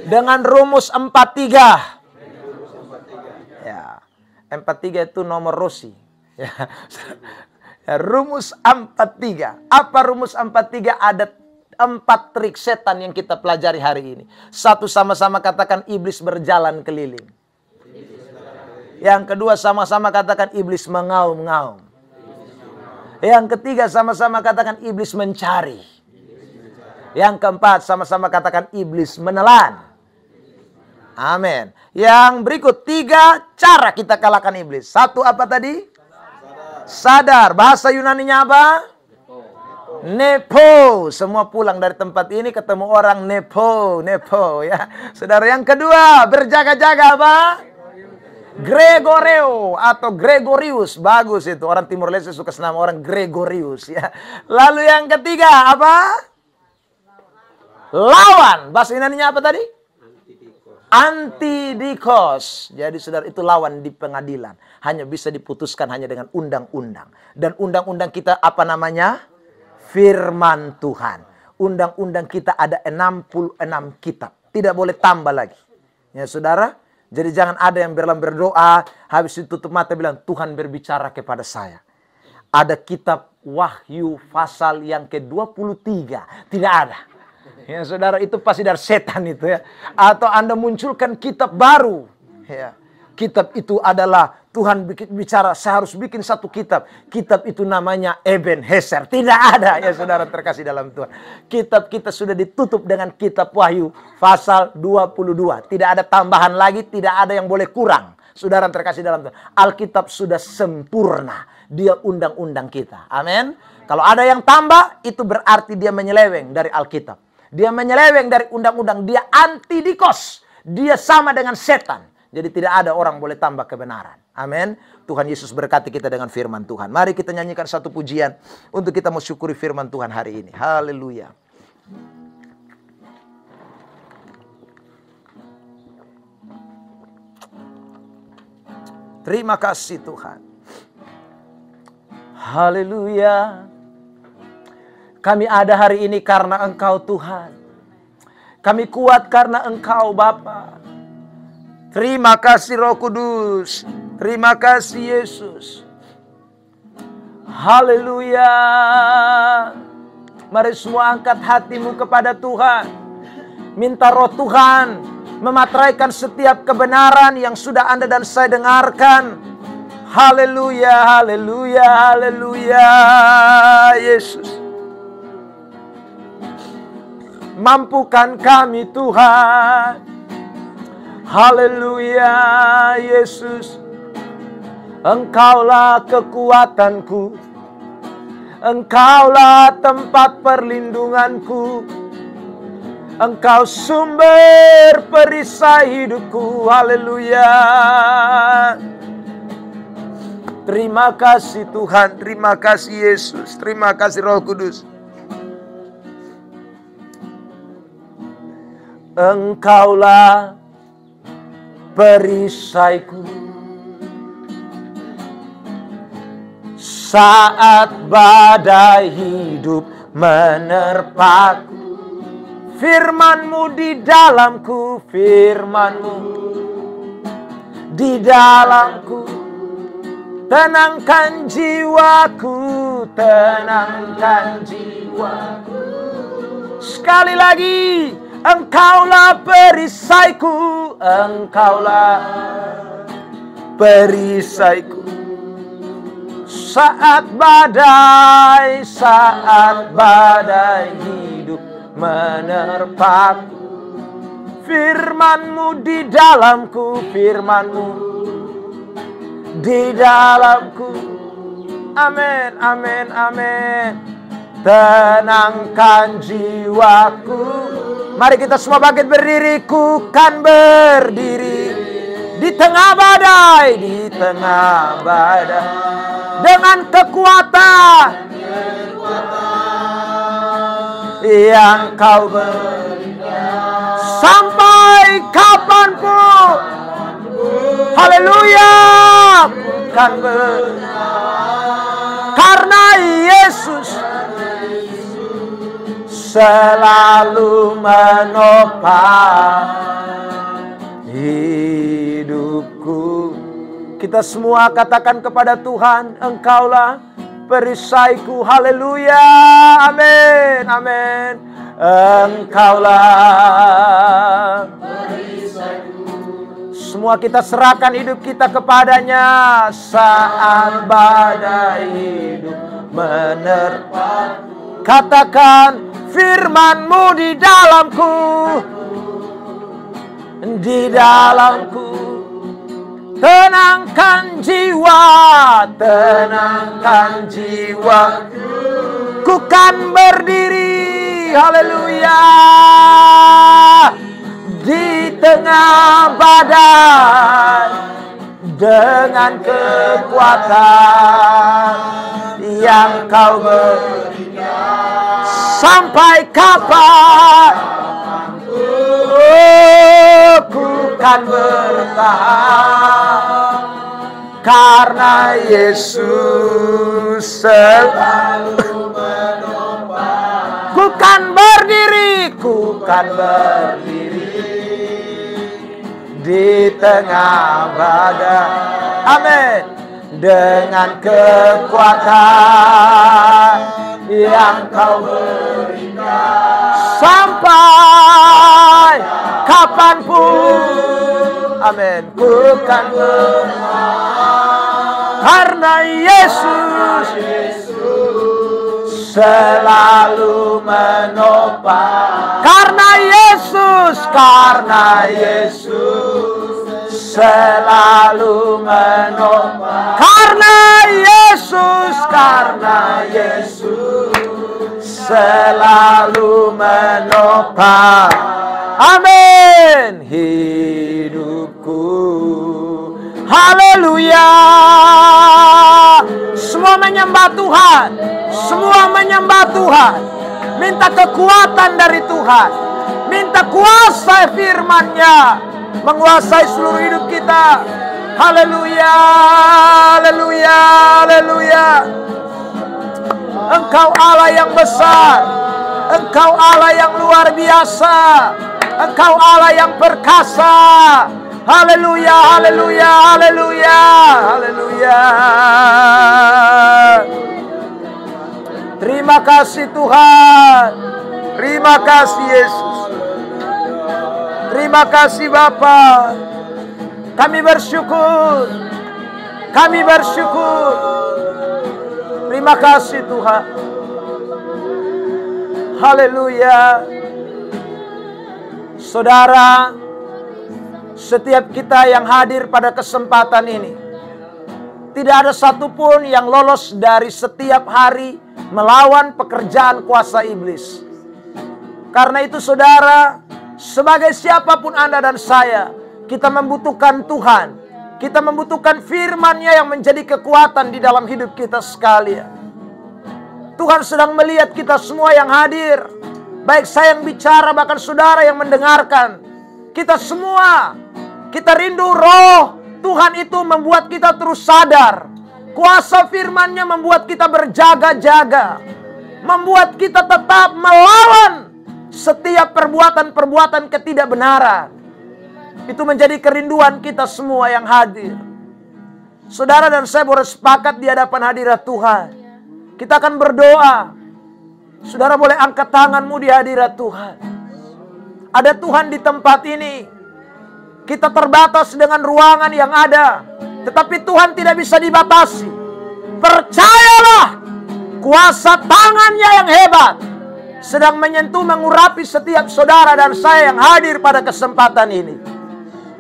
Dengan rumus 4-3. Ya, 4-3 itu nomor Rosi. Ya. Rumus 4-3. Apa rumus 4-3? Ada 4 trik setan yang kita pelajari hari ini. 1, sama-sama katakan iblis berjalan keliling. Yang kedua, sama-sama katakan iblis mengaum-ngaum. Yang ketiga, sama-sama katakan iblis mencari. Yang keempat, sama-sama katakan iblis menelan. Amin. Yang berikut, 3 cara kita kalahkan iblis. 1 apa tadi? Sadar. Bahasa Yunaninya apa? Nepo. Semua pulang dari tempat ini ketemu orang nepo ya. Saudara, yang kedua, berjaga-jaga apa? Gregoreo atau Gregorius. Bagus itu. Orang Timur Leste suka senam orang Gregorius ya. Lalu yang ketiga apa? Lawan. Bahasa Yunaninya apa tadi? Antidikos. Jadi saudara, itu lawan di pengadilan. Hanya bisa diputuskan hanya dengan undang-undang. Dan undang-undang kita apa namanya? Firman Tuhan. Undang-undang kita ada 66 kitab. Tidak boleh tambah lagi. Ya saudara. Jadi jangan ada yang berdoa. Habis itu tutup mata bilang, Tuhan berbicara kepada saya. Ada kitab Wahyu pasal yang ke-23. Tidak ada. Ya saudara, itu pasti dari setan itu ya. Atau Anda munculkan kitab baru. Ya. Kitab itu adalah Tuhan bicara, saya harus bikin 1 kitab. Kitab itu namanya Ebenezer. Tidak ada ya saudara terkasih dalam Tuhan. Kitab kita sudah ditutup dengan kitab Wahyu pasal 22. Tidak ada tambahan lagi, tidak ada yang boleh kurang. Saudara terkasih dalam Tuhan. Alkitab sudah sempurna. Dia undang-undang kita. Amin. Kalau ada yang tambah, itu berarti dia menyeleweng dari Alkitab. Dia menyeleweng dari undang-undang. Dia antidikos. Dia sama dengan setan. Jadi tidak ada orang boleh tambah kebenaran. Amin. Tuhan Yesus berkati kita dengan firman Tuhan. Mari kita nyanyikan 1 pujian untuk kita mensyukuri firman Tuhan hari ini. Haleluya. Terima kasih Tuhan. Haleluya. Kami ada hari ini karena Engkau Tuhan. Kami kuat karena Engkau Bapa. Terima kasih Roh Kudus. Terima kasih Yesus. Haleluya. Mari semua angkat hatimu kepada Tuhan. Minta roh Tuhan memateraikan setiap kebenaran yang sudah Anda dan saya dengarkan. Haleluya, haleluya, haleluya. Yesus, mampukan kami Tuhan. Haleluya, Yesus. Engkaulah kekuatanku, Engkaulah tempat perlindunganku, Engkau sumber perisai hidupku. Haleluya. Terima kasih Tuhan, terima kasih Yesus, terima kasih Roh Kudus. Engkaulah perisaiku saat badai hidup menerpaku. Firman-Mu di dalamku, Firman-Mu di dalamku. Tenangkan jiwaku, tenangkan jiwaku. Sekali lagi, Engkaulah perisaiku, Engkaulah perisaiku. Saat badai hidup menerpaku. Firman-Mu di dalamku, Firman-Mu di dalamku. Amin, amin, amin. Tenangkan jiwaku. Mari kita semua bangkit berdiri. Ku kan berdiri di tengah badai, di tengah badai, dengan kekuatan yang Kau berikan sampai kapanpun. Haleluya. Kan karena Yesus selalu menopang hidupku. Kita semua katakan kepada Tuhan, Engkaulah perisaiku. Haleluya. Amin, amin. Engkaulah perisaiku. Semua kita serahkan hidup kita kepadanya saat badai hidup menerpa. Katakan, Firman-Mu di dalamku, di dalamku. Tenangkan jiwa, tenangkan jiwa. Ku kan berdiri, haleluya, di tengah badai dengan kekuatan yang Kau berikan. Sampai kapan ku kan bertahan, karena Yesus selalu menopang. Ku kan berdiri, ku kan berdiri di tengah badai. Amin. Dengan kekuatan yang Kau berikan sampai kapanpun. Amin. Ku kan bertahan, karena Yesus selalu menopang. Karena Yesus selalu menopang. Karena Yesus selalu menopang. Amin. Hidupku. Haleluya. Semua menyembah Tuhan. Semua menyembah Tuhan. Minta kekuatan dari Tuhan. Minta kuasa firman-Nya menguasai seluruh hidup kita. Haleluya, haleluya, haleluya. Engkau Allah yang besar. Engkau Allah yang luar biasa. Engkau Allah yang perkasa. Haleluya, haleluya, haleluya, haleluya. Terima kasih Tuhan. Terima kasih Yesus. Terima kasih Bapa. Kami bersyukur. Kami bersyukur. Terima kasih Tuhan. Haleluya. Saudara, setiap kita yang hadir pada kesempatan ini, tidak ada satupun yang lolos dari setiap hari melawan pekerjaan kuasa iblis. Karena itu saudara, sebagai siapapun Anda dan saya, kita membutuhkan Tuhan. Kita membutuhkan firman-Nya yang menjadi kekuatan di dalam hidup kita sekalian. Tuhan sedang melihat kita semua yang hadir. Baik saya yang bicara, bahkan saudara yang mendengarkan. Kita semua, kita rindu roh Tuhan itu membuat kita terus sadar. Kuasa firman-Nya membuat kita berjaga-jaga. Membuat kita tetap melawan setiap perbuatan-perbuatan ketidakbenaran. Itu menjadi kerinduan kita semua yang hadir. Saudara dan saya boleh sepakat di hadapan hadirat Tuhan. Kita akan berdoa. Saudara boleh angkat tanganmu di hadirat Tuhan. Ada Tuhan di tempat ini. Kita terbatas dengan ruangan yang ada. Tetapi Tuhan tidak bisa dibatasi. Percayalah, kuasa tangan-Nya yang hebat sedang menyentuh, mengurapi setiap saudara dan saya yang hadir pada kesempatan ini.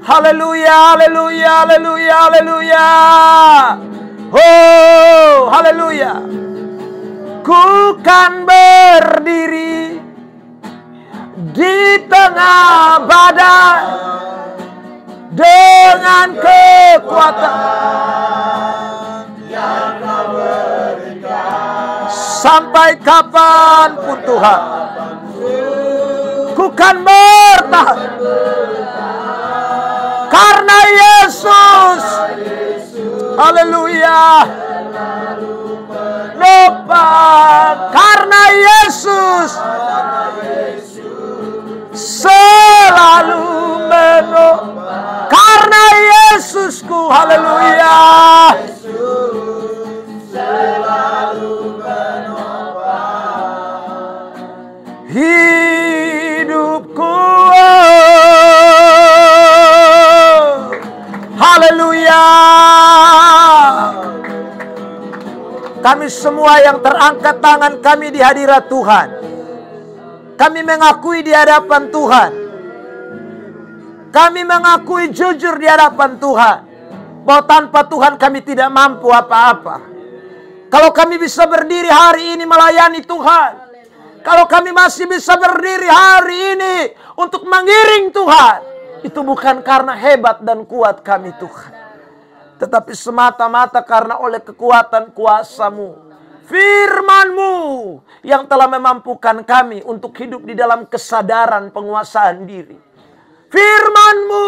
Haleluya, haleluya, haleluya, haleluya. Oh, haleluya. Ku kan berdiri di tengah badai dengan kekuatan yang Kau berikan. Sampai kapanpun Tuhan, ku kan bertahan karena Yesus. Haleluya. Nopang karena Yesus selalu menopang. Karena Yesusku, haleluya. Selalu menopang hidupku. Haleluya. Kami semua yang terangkat tangan kami di hadirat Tuhan, kami mengakui di hadapan Tuhan, kami mengakui jujur di hadapan Tuhan, bahwa tanpa Tuhan kami tidak mampu apa-apa. Kalau kami bisa berdiri hari ini melayani Tuhan, kalau kami masih bisa berdiri hari ini untuk mengiring Tuhan, itu bukan karena hebat dan kuat kami Tuhan, tetapi semata-mata karena oleh kekuatan kuasa-Mu, firman-Mu yang telah memampukan kami untuk hidup di dalam kesadaran penguasaan diri. Firman-Mu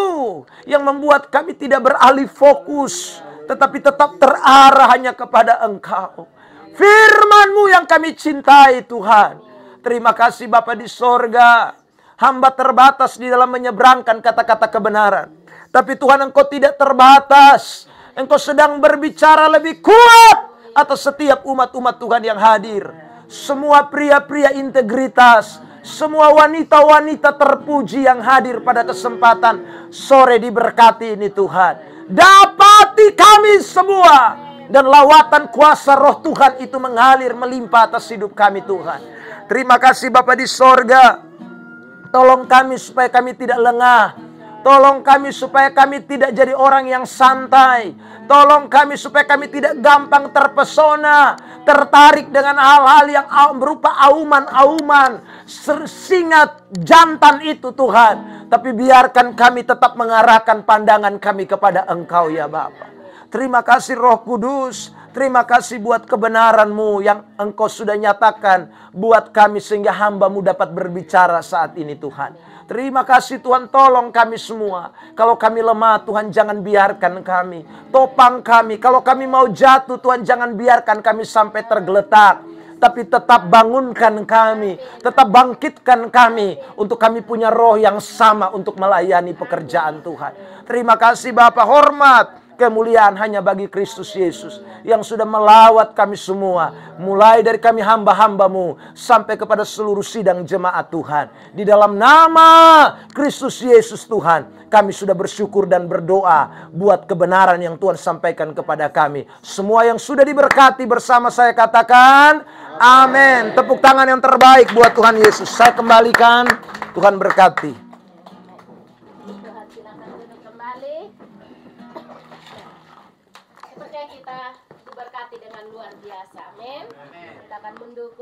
yang membuat kami tidak beralih fokus, tetapi tetap terarah hanya kepada Engkau. Firman-Mu yang kami cintai Tuhan. Terima kasih Bapa di sorga. Hamba terbatas di dalam menyeberangkan kata-kata kebenaran. Tapi Tuhan, Engkau tidak terbatas. Engkau sedang berbicara lebih kuat atas setiap umat-umat Tuhan yang hadir. Semua pria-pria integritas, semua wanita-wanita terpuji yang hadir pada kesempatan sore diberkati ini Tuhan. Dapati kami semua, dan lawatan kuasa roh Tuhan itu mengalir melimpah atas hidup kami Tuhan. Terima kasih Bapa di sorga. Tolong kami supaya kami tidak lengah. Tolong kami supaya kami tidak jadi orang yang santai. Tolong kami supaya kami tidak gampang terpesona, tertarik dengan hal-hal yang berupa auman-auman, singa jantan itu Tuhan. Tapi biarkan kami tetap mengarahkan pandangan kami kepada Engkau ya Bapa. Terima kasih Roh Kudus. Terima kasih buat kebenaran-Mu yang Engkau sudah nyatakan buat kami sehingga hamba-Mu dapat berbicara saat ini Tuhan. Terima kasih Tuhan, tolong kami semua. Kalau kami lemah Tuhan, jangan biarkan kami. Topang kami. Kalau kami mau jatuh Tuhan, jangan biarkan kami sampai tergeletak. Tapi tetap bangunkan kami. Tetap bangkitkan kami. Untuk kami punya roh yang sama untuk melayani pekerjaan Tuhan. Terima kasih Bapa, hormat, Kemuliaan hanya bagi Kristus Yesus yang sudah melawat kami semua. Mulai dari kami hamba-hambamu sampai kepada seluruh sidang jemaat Tuhan. Di dalam nama Kristus Yesus Tuhan, kami sudah bersyukur dan berdoa buat kebenaran yang Tuhan sampaikan kepada kami. Semua yang sudah diberkati bersama saya katakan amin. Tepuk tangan yang terbaik buat Tuhan Yesus. Saya kembalikan, Tuhan berkati. Tuhan silakan duduk kembali. Sepertinya kita diberkati dengan luar biasa. Amin. Kita akan mendukung.